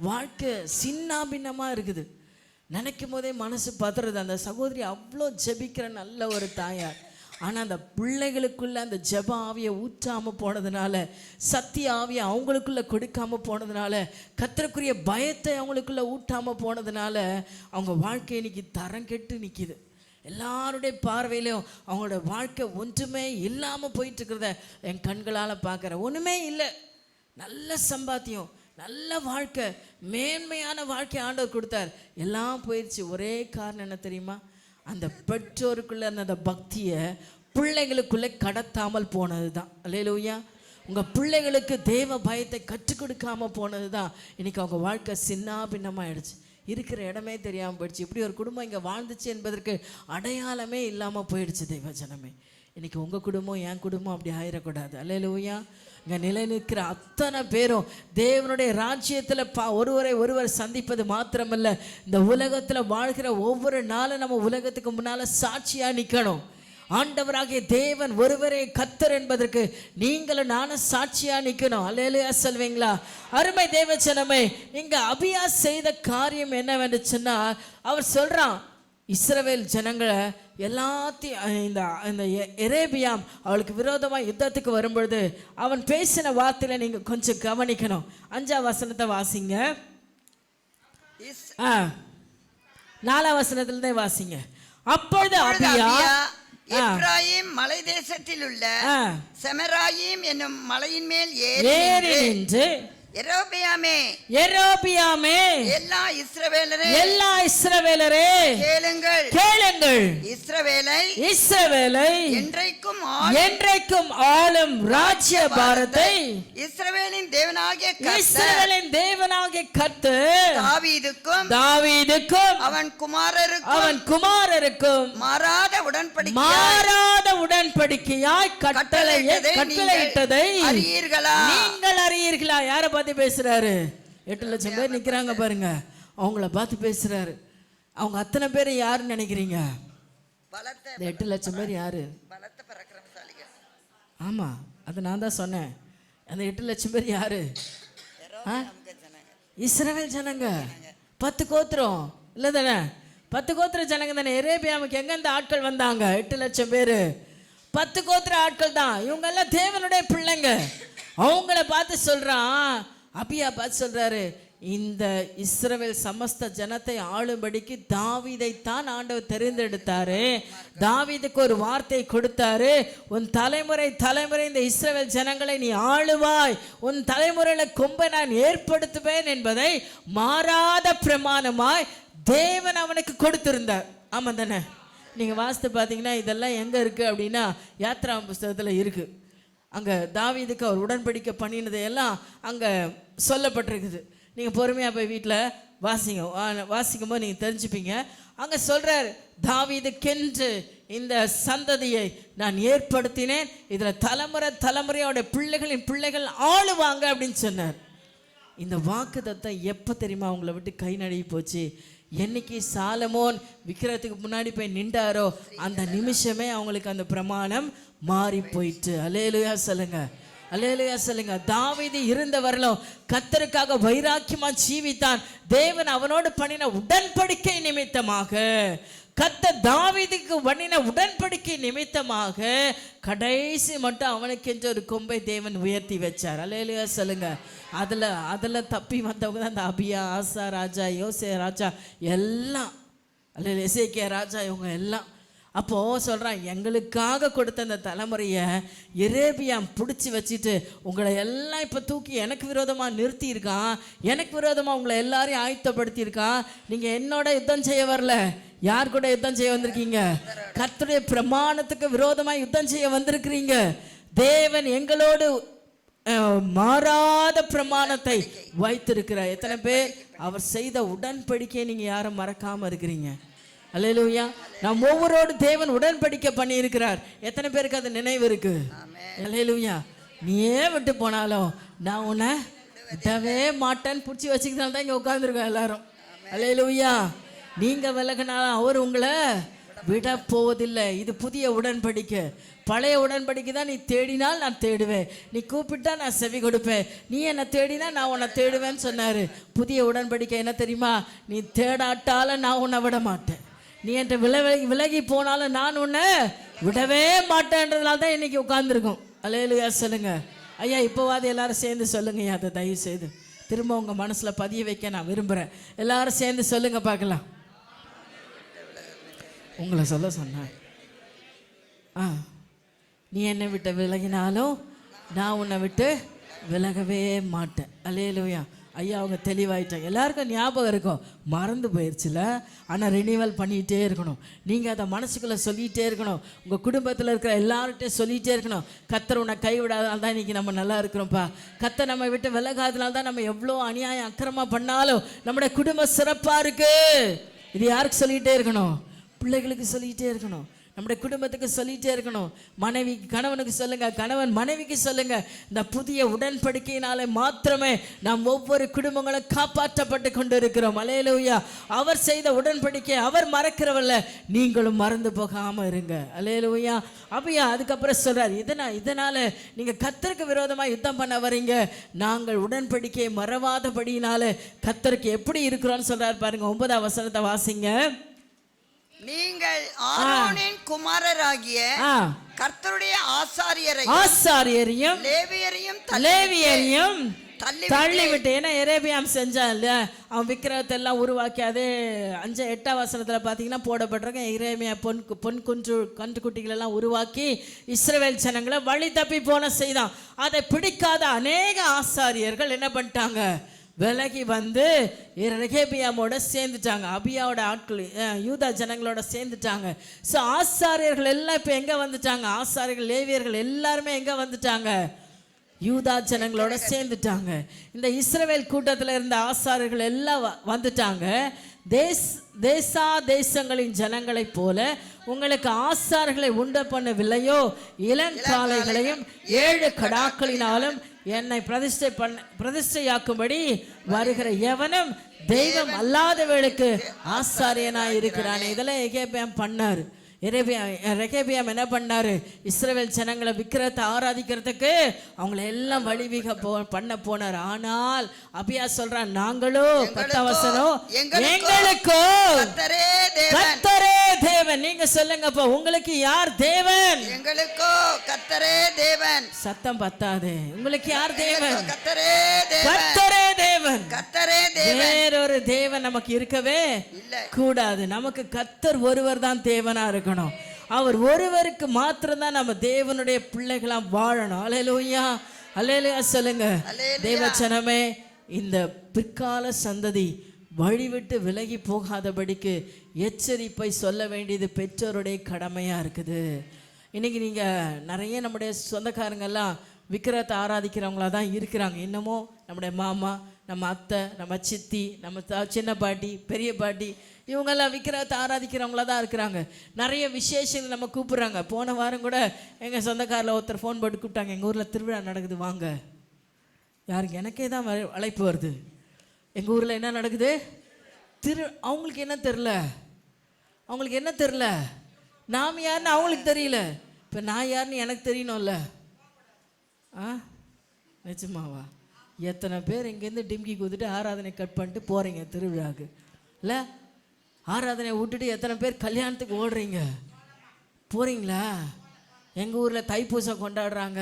வாழ்க்கை சின்ன பின்னமாக இருக்குது. நினைக்கும் போதே மனசு பதறது. அந்த சகோதரி அவ்வளோ ஜெபிக்கிற நல்ல ஒரு தாயார். ஆனால் அந்த பிள்ளைகளுக்குள்ள அந்த ஜெப ஆவியை ஊற்றாமல் போனதுனால, சத்திய ஆவியை அவங்களுக்குள்ள கொடுக்காம போனதுனால, கர்த்தருக்குரிய பயத்தை அவங்களுக்குள்ள ஊட்டாமல் போனதுனால அவங்க வாழ்க்கை இன்னைக்கு தரம் கெட்டு நிற்கிது. எல்லாருடைய பார்வையிலையும் அவங்களோட வாழ்க்கை ஒன்றுமே இல்லாமல் போயிட்டு இருக்கிறத என் கண்களால் பார்க்குறேன். ஒன்றுமே இல்லை. நல்ல சம்பாத்தியம், நல்ல வாழ்க்கை, மேன்மையான வாழ்க்கை ஆண்டவர் கொடுத்தார். எல்லாம் போயிடுச்சு. ஒரே காரணம் என்ன தெரியுமா? அந்த பெற்றோருக்குள்ள அந்த பக்தியை பிள்ளைகளுக்குள்ளே கடத்தாமல் போனது தான். அல்லேலூயா. உங்கள் பிள்ளைகளுக்கு தேவ பயத்தை கற்றுக் கொடுக்காம போனது தான் இன்னைக்கு அவங்க வாழ்க்கை சின்ன பின்னமாகிடுச்சு. இருக்கிற இடமே தெரியாமல் போயிடுச்சு. இப்படி ஒரு குடும்பம் இங்கே வாழ்ந்துச்சு என்பதற்கு அடையாளமே இல்லாமல் போயிடுச்சு. தெய்வ ஜனமே, இன்னைக்கு உங்கள் குடும்பம் என் குடும்பம் அப்படி ஆயிடக்கூடாது. அல்லேலூயா. இங்கே நிலை நிற்கிற அத்தனை பேரும் தேவனுடைய ராஜ்யத்தில் ஒருவர் சந்திப்பது மாத்திரமல்ல, இந்த உலகத்தில் வாழ்கிற ஒவ்வொரு நாளும் நம்ம உலகத்துக்கு முன்னால் சாட்சியாக நிற்கணும். ஆண்டவராகிய தேவன் ஒருவரே கர்த்தர் என்பதற்கு நீங்களும் நானும் சாட்சியா நிற்கணும். அல்லேலூயா சொல்வீங்களா? அருமை தேவ ஜனமே, இங்க அபியா செய்த காரியம் என்னவென்று சொன்னால், அவர் சொல்றான் இஸ்ரவேல் ஜனங்களை எல்லாத்தையும் இந்த எரேபியாம் அவளுக்கு விரோதமாக யுத்தத்துக்கு வரும்பொழுது அவன் பேசின வார்த்தையில நீங்க கொஞ்சம் கவனிக்கணும். 5ஆம் வசனத்தை வாசிங்க. 4ஆம் வசனத்திலிருந்தே வாசிங்க. அப்பொழுது அபியா எப்ராயிம் மலை தேசத்தில் உள்ள செமராயிம் என்னும் மலையின் மேல் ஏறி நின்று, எரோபியாமே, எல்லா இஸ்ரவேலரே கேளுங்கள். இஸ்ரவேலை என்றைக்கும் ஆளும் ராஜ்ய பாரத்தை இஸ்ரவேலின் தேவனாகிய கர்த்தர் தாவீதுக்கும் அவன் குமாரருக்கும் மாறாத உடன்படிக்கையாய் கட்டளையிட்டதை நீங்கள் அறியீர்களா? யார பேசுறாரு? 8 லட்சம் பேர் நிக்கிறாங்க பாருங்க, அவங்கள பார்த்து பேசுறாரு. அவங்க அத்தனை பேர் யாருன்னு நினைக்கிறீங்க? 8 லட்சம் பேர் யாரு? ஆமா, அது நான் தான் சொன்னேன். அந்த 8 லட்சம் பேர் யாரு? இஸ்ரவேல் ஜனங்க. 10 கோத்திரம் இல்ல தானே? 10 கோத்திர ஜனங்க தானே. எரேபியாவுக்கு எங்க இந்த ஆட்கள் வந்தாங்க? 8 லட்சம் பேரு 10 கோத்திர ஆட்கள் தான். இவங்க எல்லாம் தேவனுடைய பிள்ளைங்க. அவங்கள பார்த்து சொல்றான், அபியா பார்த்து சொல்றாரு, இந்த இஸ்ரவேல் சமஸ்த ஜனத்தை ஆளும்படிக்கு தாவீதைத்தான் ஆண்டவர் தெரிந்தெடுத்தாரு. தாவீதுக்கு ஒரு வார்த்தை கொடுத்தாரு, உன் தலைமுறை தலைமுறை இந்த இஸ்ரவேல் ஜனங்களை நீ ஆளுவாய், உன் தலைமுறையில கொம்பை நான் ஏற்படுத்துவேன் என்பதை மாறாத பிரமாணமாய் தேவன் அவனுக்கு கொடுத்திருந்தார். ஆமா தானே? நீங்க வாசித்து பார்த்தீங்கன்னா இதெல்லாம் எங்க இருக்கு அப்படின்னா யாத்ரா புஸ்தகத்துல இருக்கு. அங்க தாவீதுக்கு அவர் உடன்படிக்கை பண்ணினதையெல்லாம் அங்க சொல்லப்பட்டிருக்குது. நீங்க பொறுமையா போய் வீட்டில் வாசிக்கும் போது நீங்க தெரிஞ்சுப்பீங்க. அங்க சொல்றாரு, தாவீதுக்கென்று இந்த சந்ததியை நான் ஏற்படுத்தினேன், இதுல தலைமுறை தலைமுறையோட பிள்ளைகளின் பிள்ளைகள் ஆளுவாங்க அப்படின்னு சொன்னார். இந்த வாக்குத்தத்தம் எப்போ தெரியுமா அவங்கள விட்டு கை நழுவி போச்சு? என்னைக்கு சாலமோன் விக்கிரத்துக்கு முன்னாடி போய் நின்றாரோ அந்த நிமிஷமே அவங்களுக்கு அந்த பிரமாணம் மாறி போயிட்டு. அல்லேலூயா சொல்லுங்க, அல்லேலூயா சொல்லுங்க. தாவீது இருந்த வரலும் கர்த்தருக்காக வைராக்கியமா ஜீவித்தான். தேவன் அவனோடு பண்ணின உடன்படிக்கை நிமித்தமாக, கர்த்தர் தாவீதுக்கு பண்ணின உடன்படிக்கை நிமித்தமாக கடைசி மட்டும் அவனுக்கென்று ஒரு கொம்பை தேவன் உயர்த்தி வச்சார். அல்லேலூயா சொல்லுங்க. அதில் தப்பி வந்தவங்க தான் அந்த அபியா, ஆசா ராஜா, யோசே ராஜா எல்லாம், அல்ல எசேக்கியா ராஜா, இவங்க எல்லாம். அப்போது சொல்கிறான், எங்களுக்காக கொடுத்த அந்த தலைமுறையை எரேபியாம் பிடிச்சி வச்சுட்டு உங்களை எல்லாம் இப்போ தூக்கி எனக்கு விரோதமாக நிறுத்தியிருக்கான், எனக்கு விரோதமாக உங்களை எல்லாரையும் ஆயத்தப்படுத்தியிருக்கான். நீங்கள் என்னோட யுத்தம் செய்ய வரல, யார் கூட யுத்தம் செய்ய வந்திருக்கீங்க? கர்த்தருடைய பிரமாணத்துக்கு விரோதமாக யுத்தம் செய்ய வந்திருக்கிறீங்க. தேவன் எங்களோடு மாறாத பிரமாணத்தை வைத்திருக்கிறார். எத்தனை பேர் அவர் செய்த உடன்படிக்கையை நீங்கள் யாரும் மறக்காமல் இருக்கிறீங்க? அல்லேலூயா. நாம் ஒவ்வொருவரோடு தேவன் உடன்படிக்கை பண்ணி இருக்கிறார். எத்தனை பேருக்கு அது நினைவு இருக்கு? அல்லேலூயா. நீயே விட்டு போனாலும் நான் உன்னை விடவே மாட்டேன்னு பிடிச்சி வச்சுக்கிறதால தான் இங்கே உட்காந்துருக்கோம் எல்லாரும். அல்லேலூயா. நீங்க விலகினாலும் அவர் உங்களை விட போவதில்லை. இது புதிய உடன்படிக்கை. பழைய உடன்படிக்கை தான், நீ தேடினால் நான் தேடுவேன், நீ கூப்பிட்டா நான் செவி கொடுப்பேன், நீ என்னை தேடினா நான் உன்னை தேடுவேன்னு சொன்னார். புதிய உடன்படிக்கை என்ன தெரியுமா? நீ தேடாட்டாலும் நான் உன்னை விட மாட்டேன், நீ என்கிட்ட விலகி போனாலும் நான் உன்னை விடவே மாட்டேன்றதுனால தான் இன்னைக்கு உட்கார்ந்துருக்கோம். அல்லேலூயா சொல்லுங்க. ஐயா இப்போவாது எல்லாரும் சேர்ந்து சொல்லுங்க. அதை தயவு செய்து திரும்ப உங்கள் மனசில் பதிய வைக்க நான் விரும்புகிறேன். எல்லாரும் சேர்ந்து சொல்லுங்க பார்க்கலாம். உங்களை சொல்ல சொன்னேன். நீ என்னை விட்டு விலகினாலும் நான் உன்னை விட்டு விலகவே மாட்டேன். அல்லேலூயா. ஐயா அவங்க தெளிவாயிட்டாங்க. எல்லாருக்கும் ஞாபகம் இருக்கும், மறந்து போயிடுச்சுல. ஆனால் ரினிவல் பண்ணிகிட்டே இருக்கணும். நீங்கள் அதை மனசுக்குள்ளே சொல்லிகிட்டே இருக்கணும். உங்கள் குடும்பத்தில் இருக்கிற எல்லார்கிட்டையும் சொல்லிகிட்டே இருக்கணும். கர்த்தர் உன்னை கைவிடாதனால தான் இன்றைக்கி நம்ம நல்லா இருக்கிறோம்ப்பா. கர்த்தர் நம்ம விட்டு விலகாதனால தான் நம்ம எவ்வளோ அநியாயம் அக்கிரமா பண்ணாலும் நம்முடைய குடும்பம் சிறப்பாக இருக்குது. இது யாருக்கு சொல்லிகிட்டே இருக்கணும்? பிள்ளைகளுக்கு சொல்லிகிட்டே இருக்கணும், நம்முடைய குடும்பத்துக்கு சொல்லிகிட்டே இருக்கணும். மனைவி கணவனுக்கு சொல்லுங்க, கணவன் மனைவிக்கு சொல்லுங்க. இந்த புதிய உடன்படிக்கையினாலே மாத்திரமே நாம் ஒவ்வொரு குடும்பங்களும் காப்பாற்றப்பட்டு கொண்டு இருக்கிறோம். அல்லேலூயா. அவர் செய்த உடன்படிக்கை அவர் மறக்கிறவல்ல, நீங்களும் மறந்து போகாமல் இருங்க. அல்லேலூயா. அப்படியா அதுக்கப்புறம் சொல்றார், இதனால நீங்க கர்த்தருக்கு விரோதமாக யுத்தம் பண்ண வரீங்க, நாங்கள் உடன்படிக்கையை மறவாதபடியினால கர்த்தருக்கு எப்படி இருக்கிறோம்னு சொல்றாரு பாருங்க. 9ஆம் வசனத்தை வாசிங்க. நீங்கள் ஆரோனின் குமாரராகிய கர்த்தருடைய ஆசாரியரையும் லேவியரையும் தள்ளிவிட்டு, ஏன்னா எரேபியாம் செஞ்சான் இல்ல, அவன் விக்கிரகத்தை எல்லாம் உருவாக்கி அதே 8ஆம் வசனத்துல பார்த்தீங்கன்னா போடப்பட்டிருக்க. எரேமியா பொன் கன்றுக்குட்டிகள் எல்லாம் உருவாக்கி இஸ்ரவேல் ஜனங்களை வழி தப்பி போன செய்தான். அதை பிடிக்காத அநேக ஆசாரியர்கள் என்ன பண்ணிட்டாங்க? விலகி வந்து ரெகேபியாமோட சேர்ந்துட்டாங்க. அபியாவோட ஆட்கள் யூதா ஜனங்களோட சேர்ந்துட்டாங்க. ஸோ ஆசாரியர்கள் எல்லாம் இப்போ எங்கே வந்துட்டாங்க? ஆசாரியர்கள் லேவியர்கள் எல்லாருமே எங்கே வந்துட்டாங்க? யூதா ஜனங்களோட சேர்ந்துட்டாங்க. இந்த இஸ்ரவேல் கூட்டத்தில் இருந்த ஆசாரியர்கள் எல்லாம் வந்துட்டாங்க. தேசங்களின் ஜனங்களைப் போல உங்களுக்கு ஆசார்களை உண்டு பண்ணவில்லையோ, இளங்காளைகளையும் 7 கடாக்களினாலும் என்னை பிரதிஷ்டையாக்கும்படி வருகிற எவனும் தெய்வம் அல்லாதவர்களுக்கு ஆசாரியனாய் இருக்கிறானே. இதெல்லாம் எகேபியாம் பண்ணார். ரெகேபியாம் என்ன பண்ணாரு? இஸ்ரவேல் ஜனங்களை விக்கிரத்தை ஆராதிக்கிறதுக்கு அவங்கள எல்லாம் வழிவிக பண்ண போனார். ஆனால் அபியா சொல்றான், நாங்களோ 10ஆம் வசனம், எங்களுக்கோ கர்த்தரே தேவன். நீங்க சொல்லுங்கப்பா, உங்களுக்கு யார் தேவன்? எங்களுக்கோ கர்த்தரே தேவன். தேவன். சத்தம் பத்தாது. உங்களுக்கு யார் தேவன்? கர்த்தரே தேவன். கர்த்தரே தேவன். கர்த்தரே தேவன். வேறொரு தேவன் நமக்கு இருக்கவே கூடாது. நமக்கு கர்த்தர் ஒருவர் தான் தேவனா இருக்கணும். அவர் ஒருவருக்கு மாத்திரம்தான் நம்ம தேவனுடைய பிள்ளைகளா வாழணும். அல்லேலூயா, அல்லேலூயா சொல்லுங்க. தேவச்சனமே, இந்த பிற்கால சந்ததி வழிவிட்டு விலகி போகாதபடிக்கு எச்சரிப்பை சொல்ல வேண்டியது பெற்றோருடைய கடமையாக இருக்குது. இன்றைக்கி நீங்கள் நிறைய நம்முடைய சொந்தக்காரங்கெல்லாம் விக்கிரத்தை ஆராதிக்கிறவங்களா தான் இருக்கிறாங்க. இன்னமும் நம்முடைய மாமா, நம்ம அத்தை, நம்ம சித்தி, நம்ம சின்ன பாட்டி, பெரிய பாட்டி, இவங்கெல்லாம் விக்கிரத்தை ஆராதிக்கிறவங்களா தான் இருக்கிறாங்க. நிறைய விசேஷங்கள் நம்ம கூப்பிட்றாங்க. போன வாரம் கூட எங்கள் சொந்தக்காரில் ஒருத்தர் ஃபோன் போட்டு கூப்பிட்டாங்க, எங்கள் ஊரில் திருவிழா நடக்குது வாங்க. யாருக்கு? எனக்கே தான் அழைப்பு வருது. எங்கள் ஊரில் என்ன நடக்குது? அவங்களுக்கு என்ன தெரில, அவங்களுக்கு என்ன தெரில, நாம் யாருன்னு அவங்களுக்கு தெரியல. இப்போ நான் யாருன்னு எனக்கு தெரியணும்ல. நிஜமாவா? எத்தனை பேர் இங்கேருந்து டிம்கி குதிட்டு ஆராதனை கட் பண்ணிட்டு போகிறீங்க திருவிழாவுக்கு? இல்லை, ஆராதனையை விட்டுட்டு எத்தனை பேர் கல்யாணத்துக்கு ஓடுறீங்க போகிறீங்களா? எங்கள் ஊரில் தைப்பூசம் கொண்டாடுறாங்க,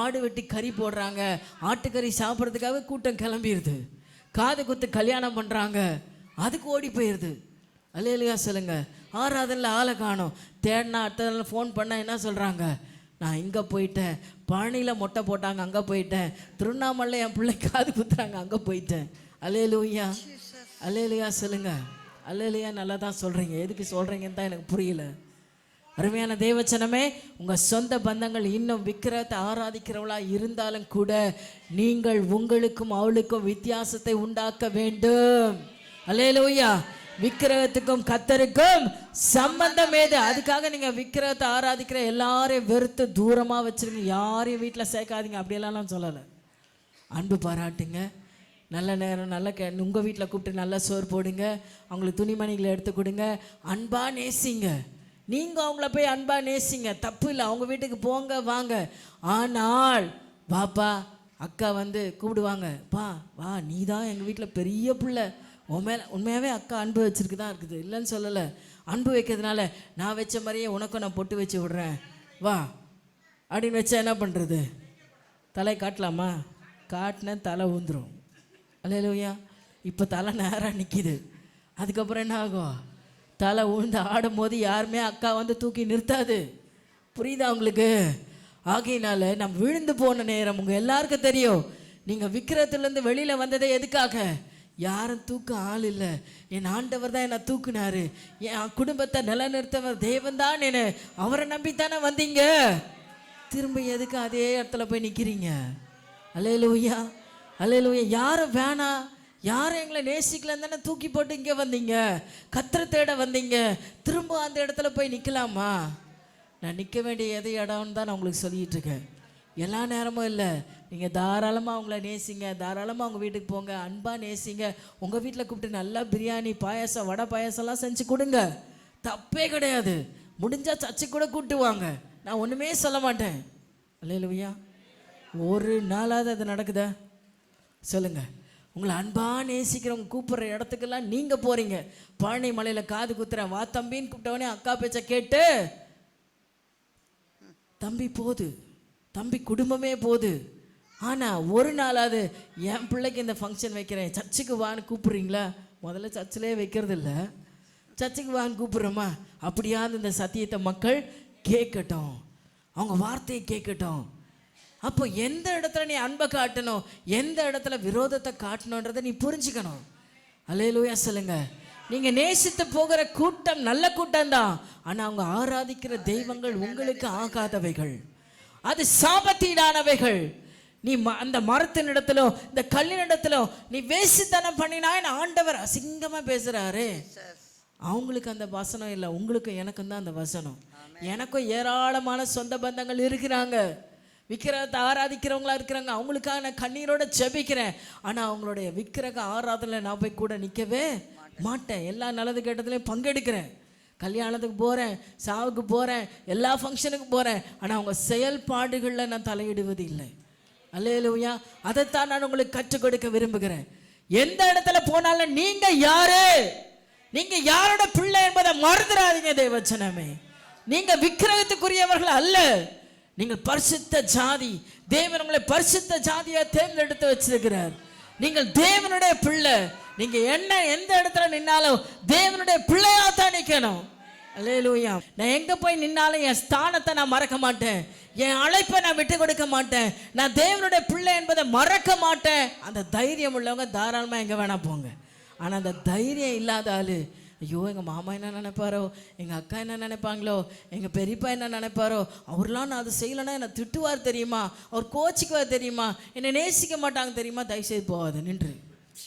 ஆடு வெட்டி கறி போடுறாங்க, ஆட்டுக்கறி சாப்பிட்றதுக்காக கூட்டம் கிளம்பிடுது. காது குத்து கல்யாணம் பண்ணுறாங்க, அதுக்கு ஓடி போயிடுது. அல்லேலூயா சொல்லுங்க. ஆராதனில் ஆளை காணும். தேடினா அடுத்த நாள் ஃபோன் பண்ணால் என்ன சொல்கிறாங்க? நான் இங்கே போயிட்டேன், பழனியில் மொட்டை போட்டாங்க அங்கே போயிட்டேன், திருவண்ணாமலை என் பிள்ளை காது குத்துறாங்க அங்கே போயிட்டேன். அல்லேலூயா, அல்லேலூயா சொல்லுங்க. அல்லேலூயா நல்லா தான் சொல்கிறீங்க. எதுக்கு சொல்கிறீங்கன்னு தான் எனக்கு புரியல. அருமையான தேவச்சனமே, உங்கள் சொந்த பந்தங்கள் இன்னும் விக்கிரத்தை ஆராதிக்கிறவளா இருந்தாலும் கூட நீங்கள் உங்களுக்கும் அவளுக்கும் வித்தியாசத்தை உண்டாக்க வேண்டும். அல்லேலூயா. விக்கிரகத்துக்கும் கர்த்தருக்கும் சம்பந்தம் ஏது? அதுக்காக நீங்கள் விக்கிரகத்தை ஆராதிக்கிற எல்லாரையும் வெறுத்து தூரமாக வச்சுருங்க. யாரையும் வீட்டில் சேர்க்காதீங்க. அப்படியெல்லாம் சொல்லலை. அன்பு பாராட்டுங்க. நல்ல நேரம் நல்ல உங்கள் வீட்டில் கூப்பிட்டு நல்லா சோறு போடுங்க, அவங்களுக்கு துணிமணிகளை எடுத்து கொடுங்க, அன்பாக நேசிங்க. நீங்கள் அவங்கள போய் அன்பாக நேசிங்க, தப்பு இல்லை. அவங்க வீட்டுக்கு போங்க வாங்க. ஆனால் வாப்பா அக்கா வந்து கூப்பிடுவாங்க, பா வா நீ தான் எங்கள் வீட்டில் பெரிய பிள்ளை, உன் மேலே உண்மையாகவே அக்கா அன்பு வச்சுருக்கு தான் இருக்குது, இல்லைன்னு சொல்லலை. அன்பு வைக்கிறதுனால நான் வச்ச மாதிரியே உனக்கும் நான் பொட்டு வச்சு விட்றேன் வா அப்படின்னு வச்சா என்ன பண்ணுறது? தலை காட்டலாமா? காட்டின தலை ஊந்துடும். அல்லேலூயா. இப்போ தலை நேராக நிற்கிது. அதுக்கப்புறம் என்ன ஆகும்? தலை உழுந்து ஆடும் போது யாருமே அக்கா வந்து தூக்கி நிறுத்தாது. புரியுதா உங்களுக்கு? ஆகையினால நம்ம விழுந்து போன நேரம் உங்கள் எல்லாருக்கும் தெரியும். நீங்கள் விக்கிரத்துலேருந்து வெளியில் வந்ததே எதுக்காக? யாரும் தூக்க ஆள் இல்லை, என் ஆண்டவர் தான் என்னை தூக்குனாரு, என் குடும்பத்தை நிலைநிறுத்தவர் தேவன் தான் என்ன, அவரை நம்பித்தானே வந்தீங்க. திரும்ப எதுக்கு அதே இடத்துல போய் நிற்கிறீங்க? அல்லேலூயா, அல்லேலூயா. யாரும் வேணாம், யாரும் எங்களை நேசிக்கலன்னு தானே தூக்கி போட்டு இங்கே வந்தீங்க, கர்த்தரை தேட வந்தீங்க. திரும்ப அந்த இடத்துல போய் நிற்கலாமா? நான் நிற்க வேண்டிய எது இடம்னு தான் நான் உங்களுக்கு சொல்லிகிட்டு இருக்கேன். எல்லா நேரமும் இல்லை. நீங்கள் தாராளமாக அவங்கள நேசிங்க, தாராளமாக அவங்க வீட்டுக்கு போங்க, அன்பாக நேசிங்க. உங்கள் வீட்டில் கூப்பிட்டு நல்லா பிரியாணி, பாயாசம், வடை பாயாசம்லாம் செஞ்சு கொடுங்க, தப்பே கிடையாது. முடிஞ்சால் சர்ச்சை கூட கூப்பிட்டு வாங்க, நான் ஒன்றுமே சொல்ல மாட்டேன். அல்லேலூயா. ஒரு நாளாவது அது நடக்குதா சொல்லுங்கள்? உங்களை அன்பாக நேசிக்கிறவங்க கூப்பிட்ற இடத்துக்கெல்லாம் நீங்கள் போகிறீங்க. பழனி மலையில் காது குத்துறேன் வா தம்பின்னு கூப்பிட்டவனே அக்கா பேச்சை கேட்டு தம்பி போகுது, தம்பி குடும்பமே போகுது. ஆனால் ஒரு நாளாவது என் பிள்ளைக்கு இந்த ஃபங்க்ஷன் வைக்கிறேன் சர்ச்சுக்கு வான்னு கூப்பிட்றீங்களா? முதல்ல சர்ச்சிலே வைக்கிறது இல்லை, சர்ச்சுக்கு வான்னு கூப்பிட்றோமா? அப்படியாவது இந்த சத்தியத்தை மக்கள் கேட்கட்டும், அவங்க வார்த்தையை கேட்கட்டும். அப்போ எந்த இடத்துல நீ அன்பை காட்டணும், எந்த இடத்துல விரோதத்தை காட்டணுன்றதை நீ புரிஞ்சுக்கணும். அல்லேலூயா சொல்லுங்க. நீங்கள் நேசித்து போகிற கூட்டம் நல்ல கூட்டம் தான், ஆனால் அவங்க ஆராதிக்கிற தெய்வங்கள் உங்களுக்கு ஆகாதவைகள், அது சாபத்தீடானவைகள். நீ அந்த மரத்தின் இடத்திலோ இந்த கல்லின் இடத்திலோ நீ வேசித்தனம் பண்ணினா ஆண்டவர் அசிங்கமாக பேசுகிறாரு. அவங்களுக்கு அந்த வசனம் இல்லை, உங்களுக்கு எனக்கும் தான் அந்த வசனம். எனக்கும் ஏராளமான சொந்த பந்தங்கள் இருக்கிறாங்க, விக்கிரகத்தை ஆராதிக்கிறவங்களா இருக்கிறாங்க. அவங்களுக்காக நான் கண்ணீரோட ஜெபிக்கிறேன். ஆனால் அவங்களுடைய விக்கிரக ஆராதனை நான் போய் கூட நிற்கவே மாட்டேன். எல்லா நல்லது கேட்டதுலையும் பங்கெடுக்கிறேன், கல்யாணத்துக்கு போகிறேன், சாவுக்கு போகிறேன், எல்லா ஃபங்க்ஷனுக்கு போகிறேன். ஆனால் அவங்க செயல்பாடுகளில் நான் தலையிடுவது இல்லை. அல்லேலூயா. அதைத்தான் நான் உங்களுக்கு கற்றுக் கொடுக்க விரும்புகிறேன். எந்த இடத்துல போனாலும் நீங்கள் யாரு, நீங்கள் யாரோட பிள்ளை என்பதை மறந்துடாதீங்க தேவச்சனமே. நீங்கள் விக்கிரகத்துக்குரியவர்கள் அல்ல, நீங்கள் பரிசுத்த ஜாதி. தேவன் உங்களை பரிசுத்த ஜாதியா தேர்ந்தெடுத்து வச்சிருக்கிறார். நீங்கள் தேவனுடைய பிள்ளை. நீங்க எந்த இடத்துல நின்னாலும் தேவனுடைய பிள்ளையா தான் நிக்கணும். அல்லேலூயா. நான் எங்க போய் நின்னாலும் என் ஸ்தானத்தை நான் மறக்க மாட்டேன். என் அழைப்பை நான் விட்டு கொடுக்க மாட்டேன். நான் தேவனுடைய பிள்ளை என்பதை மறக்க மாட்டேன். அந்த தைரியம் உள்ளவங்க தாராளமா எங்க வேணா போங்க. ஆனா அந்த தைரியம் இல்லாத ஆளு, ஐயோ எங்கள் மாமா என்ன நினைப்பாரோ, எங்கள் அக்கா என்ன நினைப்பாங்களோ, எங்கள் பெரியப்பா என்ன நினைப்பாரோ, அவர்லாம் நான் அதை செய்யலைன்னா என்னை திட்டுவார் தெரியுமா, அவர் கோச்சிக்குவார் தெரியுமா, என்னை நேசிக்க மாட்டாங்க தெரியுமா, தயவுசெய்து போகாது. நின்று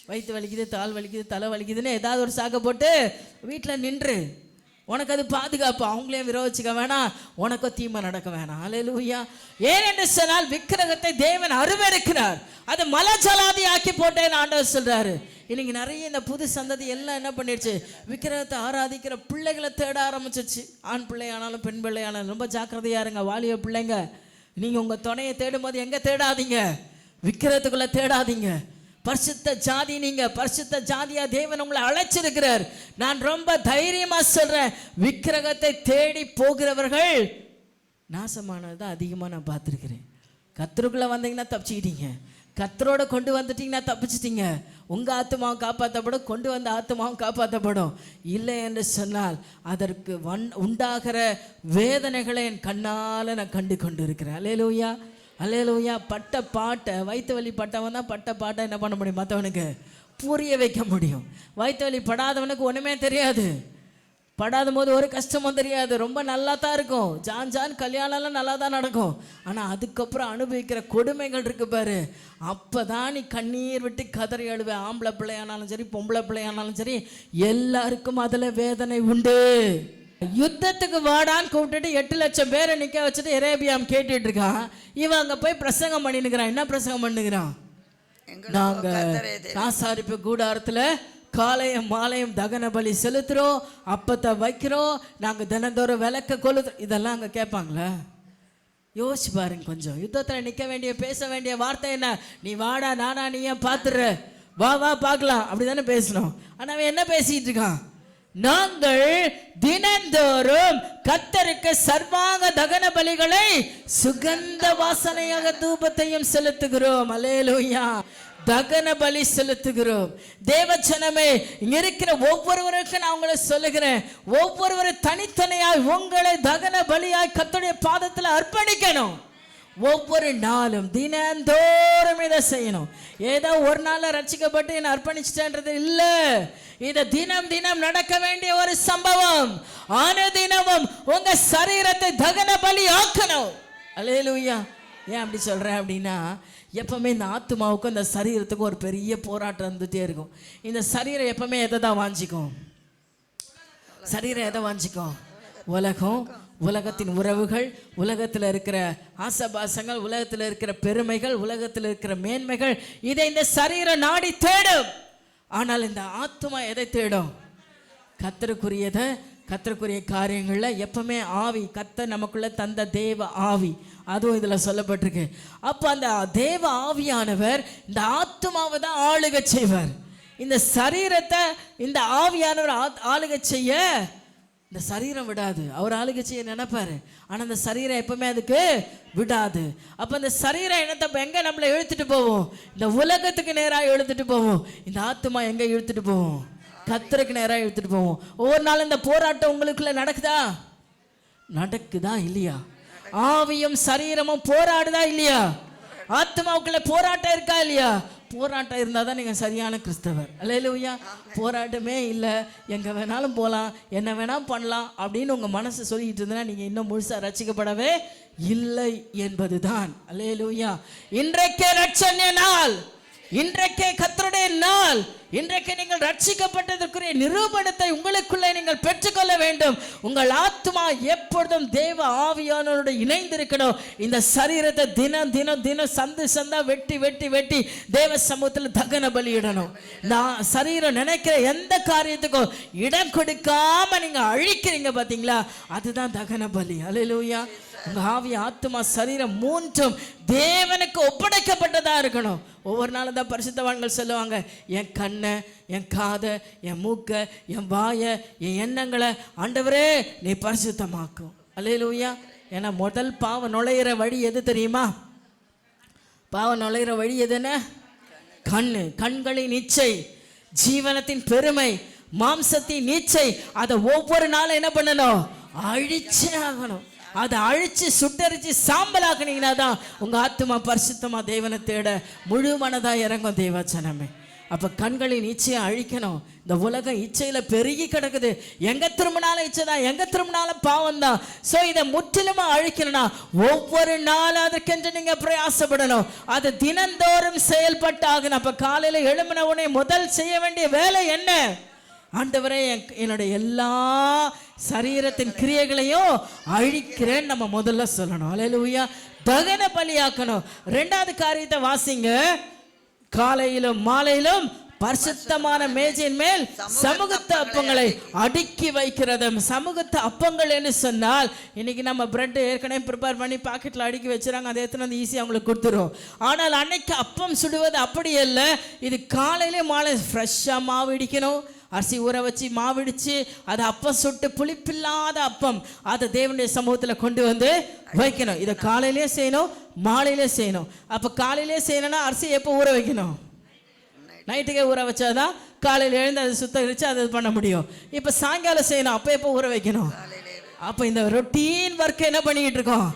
வயிற்று வலிக்குது, தாள் வலிக்குது, தலை வலிக்குதுன்னு ஏதாவது ஒரு சாக்கை போட்டு வீட்டில் நின்று. உனக்கு அது பாதுகாப்பு. அவங்களையும் விரோதிச்சுக்க வேணாம், உனக்கும் தீமை நடக்க வேணாம். அல்லேலூயா. ஏனென்று சொன்னால் விக்கிரகத்தை தேவன் அருவருக்கிறார். அது மலஜலாதி ஆக்கி போட்டேன்னு ஆண்டவர் சொல்றாரு. இன்னைக்கு நிறைய இந்த புது சந்ததி எல்லாம் என்ன பண்ணிடுச்சு, விக்கிரகத்தை ஆராதிக்கிற பிள்ளைகளை தேட ஆரம்பிச்சிச்சு. ஆண் பிள்ளையானாலும் பெண் பிள்ளையானாலும் ரொம்ப ஜாக்கிரதையா இருங்க. வாலிய பிள்ளைங்க, நீங்க உங்க துணையை தேடும் போது எங்க தேடாதீங்க, விக்கிரகத்துக்குள்ள தேடாதீங்க. பரிசுத்த ஜாதி. நீங்க பரிசுத்த ஜாதியா தேவன் உங்களை அழைச்சிருக்கிறார். நான் ரொம்ப தைரியமா சொல்றேன், விக்கிரகத்தை தேடி போகிறவர்கள் நாசமானது அதிகமாக நான் பார்த்துருக்கிறேன். கர்த்தருக்குள்ள வந்தீங்கன்னா தப்பிச்சுக்கிட்டீங்க, கர்த்தரோட கொண்டு வந்துட்டீங்கன்னா தப்பிச்சிட்டீங்க. உங்க ஆத்மாவும் காப்பாற்றப்படும், கொண்டு வந்த ஆத்மாவும் காப்பாற்றப்படும். இல்லை என்று சொன்னால் அதற்கு உண்டாகிற வேதனைகளை என் கண்ணால் நான் கண்டு கொண்டு இருக்கிறேன். அல்லேலூயா, அல்லேலூயா. பட்ட பாட்டை, வயிற்று வலி பட்டவன் தான் பட்ட பாட்டை என்ன பண்ண முடியும், மற்றவனுக்கு புரிய வைக்க முடியும். வயிற்று வலி படாதவனுக்கு ஒன்றுமே தெரியாது. படாத போது ஒரு கஷ்டமும் தெரியாது, ரொம்ப நல்லா தான் இருக்கும். ஜான் கல்யாணம்லாம் நல்லா தான் நடக்கும். ஆனால் அதுக்கப்புறம் அனுபவிக்கிற கொடுமைகள் இருக்கு பாரு, அப்போ தான் நீ கண்ணீர் விட்டு கதறி அழுவேன். ஆம்பளை பிள்ளையானாலும் சரி, பொம்பளை பிள்ளையானாலும் சரி, எல்லாருக்கும் அதில் வேதனை உண்டு. யுத்தத்துக்கு வாடான்னு கூப்பிட்டுட்டு 8 லட்சம் பேரை நிற்க வச்சுட்டு எரேபியாம் கேட்டுட்டு இருக்கான். இவன் அங்கே போய் பிரசங்கம் பண்ணினுக்கிறான். என்ன பிரசங்கம் பண்ணுகிறான், நாங்கள் ஆசாரிப்பு கூடாரத்தில் காலையும் மாலையும் தகன பலி செலுத்துகிறோம், அப்பத்தை வைக்கிறோம், நாங்கள் தினந்தோறும் விளக்க கொளுத்துறோம். இதெல்லாம் அங்கே கேட்பாங்களா? யோசிச்சு பாருங்க கொஞ்சம். யுத்தத்தில் நிற்க வேண்டிய, பேச வேண்டிய வார்த்தை என்ன, நீ வாடா, நானா நீ ஏன் பார்த்துடுற, வா வா பார்க்கலாம், அப்படி தானே பேசணும். ஆனால் அவன் என்ன பேசிட்டு இருக்கான், நாங்கள் தினந்தோறும் கர்த்தருக்கு சர்வாங்க தகன பலிகளை சுகந்த வாசனையாக தூபத்தையும் செலுத்துகிறோம். அல்லேலூயா. தகன பலி செலுத்துகிறோம். தேவஜனமே, இங்க இருக்கிற ஒவ்வொருவருக்கும் நான் உங்களை சொல்லுகிறேன், ஒவ்வொருவரும் தனித்தனியாய் உங்களை தகன பலியாய் கர்த்தருடைய பாதத்தில் அர்ப்பணிக்கணும். ஒவ்வொரு நாளும் தினந்தோறும் இதை செய்யணும். ஏதோ ஒரு நாள் ரட்சிக்கப்பட்டு என்ன அர்ப்பணிச்சிட்டேன்றது இல்லை. இது தினம் தினம் நடக்க வேண்டிய ஒரு சம்பவம். அனுதினமும் உங்க சரீரத்தை தகன பலி ஆக்கணும். அல்லேலூயா. ஏன் அப்படி சொல்றேன் அப்படின்னா, எப்பவுமே இந்த ஆத்மாவுக்கும் இந்த சரீரத்துக்கும் ஒரு பெரிய போராட்டம் இருந்துகிட்டே இருக்கும். இந்த சரீரம் எப்பவுமே எதை தான் வாஞ்சிக்கும், சரீரம் எதை வாஞ்சிக்கும், உலகம், உலகத்தின் உறவுகள், உலகத்தில் இருக்கிற ஆசபாசங்கள், உலகத்தில் இருக்கிற பெருமைகள், உலகத்தில் இருக்கிற மேன்மைகள், இதை இந்த சரீரம் நாடி தேடும். ஆனால் இந்த ஆத்மா எதை தேடும், கர்த்தருக்குரியதை, கர்த்தருக்குரிய காரியங்களில் எப்பவுமே ஆவி, கர்த்தர் நமக்குள்ள தந்த தேவ ஆவி, அதுவும் இதில் சொல்லப்பட்டிருக்கு. அப்போ அந்த தேவ ஆவியானவர் இந்த ஆத்மாவை தான் ஆளுகை செய்வார். இந்த சரீரத்தை இந்த ஆவியானவர் ஆளுகை செய்ய இந்த சரீரம் விடாது. அவர் ஆளுகை செய்ய நினைப்பாரு, ஆனால் அந்த சரீரம் எப்பவுமே அதுக்கு விடாது. அப்போ இந்த சரீரம் என்னத்தை எங்கே நம்மளை இழுத்துட்டு போவோம், இந்த உலகத்துக்கு நேராக இழுத்துட்டு போவோம். இந்த ஆத்மா எங்கே இழுத்துட்டு போவோம், கர்த்தருக்கு நேராக இழுத்துட்டு போவோம். ஒவ்வொரு நாளும் இந்த போராட்டம் உங்களுக்குள்ள நடக்குதா இல்லையா? ஆவியும் சரீரமும் போராடுதா இல்லையா? ஆத்மாவுக்குள்ள போராட்டம் இருக்கா இல்லையா? போராட்டம் இருந்தால் தான் நீங்கள் சரியான கிறிஸ்தவர். அல்லேலூயா. போராட்டமே இல்லை, எங்கே வேணாலும் போகலாம், என்ன வேணாலும் பண்ணலாம் அப்படின்னு உங்கள் மனசு சொல்லிட்டு இருந்தனா நீங்கள் இன்னும் முழுசாக ரட்சிக்கப்படவே இல்லை என்பது தான். அல்லேலூயா. இன்றைக்கே ரட்சணிய நாள், இன்றைக்கே கர்த்தருடைய நாள். இன்றைக்கு நீங்கள் ரட்சிக்கப்பட்டதற்குரிய நிரூபணத்தை உங்களுக்குள்ளே நீங்கள் பெற்றுக்கொள்ள வேண்டும். உங்கள் ஆத்மா எப்பொழுதும் தேவ ஆவியானவரோடு இணைந்திருக்கணும். இந்த சரீரத்தை தினம் தினம் தினம் சந்தா வெட்டி வெட்டி வெட்டி தேவ சமூகத்தில் தகன பலியிடணும். நான் சரீரம் நினைக்கிற எந்த காரியத்துக்கும் இடம் கொடுக்காம நீங்க அழிக்கிறீங்க பாத்தீங்களா, அதுதான் தகன பலி. அல்லேலூயா. உங்க ஆவி, ஆத்மா, சரீரம் மூன்றும் தேவனுக்கு ஒப்படைக்கப்பட்டதா இருக்கணும். ஒவ்வொரு நாளும் தான் பரிசுத்தவான்கள் சொல்லுவாங்க, என் கண்ணை, என் காதை, என் மூக்கை, என் வாயை, என் எண்ணங்களை ஆண்டவரே நீ பரிசுத்தமாக்கும். அல்லேலூயா. ஏன்னா முதல் பாவம் நுழையிற வழி எது தெரியுமா? பாவம் நுழையிற வழி எதுன்னு? கண்ணு. கண்களின் இச்சை, ஜீவனத்தின் பெருமை, மாம்சத்தின் இச்சை. அதை ஒவ்வொரு நாளும் என்ன பண்ணணும்? அழிச்சே ஆகணும். அதை அழிச்சு சுட்டரிச்சு சாம்பலாக்குனீங்கன்னா தான் உங்க ஆத்மா பரிசுத்தமா தேவனை தேட முழு மனதா இறங்கும் தேவச்சனமே. அப்ப கண்களின் இச்சையை அழிக்கணும். இந்த உலகம் இச்சையில பெருகி கிடக்குது. எங்க திரும்பினாலும் இச்சை தான், எங்க திரும்பினாலும் பாவம் தான். ஸோ இதை முற்றிலுமா அழிக்கணும்னா ஒவ்வொரு நாளும் அதற்கென்று நீங்க பிரயாசப்படணும். அது தினந்தோறும் செயல்பட்டாகணும். அப்ப காலையில எழும்பின உடனே முதல் செய்ய வேண்டிய வேலை என்ன? ஆண்டவரே, என்னுடைய எல்லா சரீரத்தின் கிரியைகளையும் அழிக்கிறேன் நம்ம முதல்ல சொல்லணும். அல்லேலூயா. தகன பலியாக்கணும். ரெண்டாவது காரியத்தை வாசிங்க. காலையிலும் மாலையிலும் பரிசுத்தமான மேஜையின் மேல் சமூகத்து அப்பங்களை அடுக்கி வைக்கிறது. சமூகத்து அப்பங்கள் என்று சொன்னால், இன்னைக்கு நம்ம பிரெட் ஏற்கனவே ப்ரிப்பேர் பண்ணி பாக்கெட்டில் அடுக்கி வச்சுறாங்க, அதை எத்தனை வந்து ஈஸியாக அவங்களுக்கு கொடுத்துரும். ஆனால் அன்னைக்கு அப்பம் சுடுவது அப்படி இல்லை. இது காலையிலே மாலை ஃப்ரெஷ்ஷாக மாவு இடிக்கணும். அரிசி ஊற வச்சு மாவிடிச்சு அதை அப்பம் சுட்டு புளிப்பில்லாத அப்பம் அதை தேவனுடைய சமூகத்தில் கொண்டு வந்து வைக்கணும். இதை காலையிலே செய்யணும், மாலையிலே செய்யணும். அப்போ காலையிலே செய்யணும்னா அரிசி எப்போ ஊற வைக்கணும்? நைட்டுக்கே ஊற வச்சாதான் காலையில் எழுந்து அதை சுத்தரிச்சு அதை பண்ண முடியும். இப்போ சாயங்காலம் செய்யணும், அப்போ எப்போ ஊற வைக்கணும்? அப்போ இந்த ரொட்டீன் ஒர்க் என்ன பண்ணிக்கிட்டு இருக்கோம்?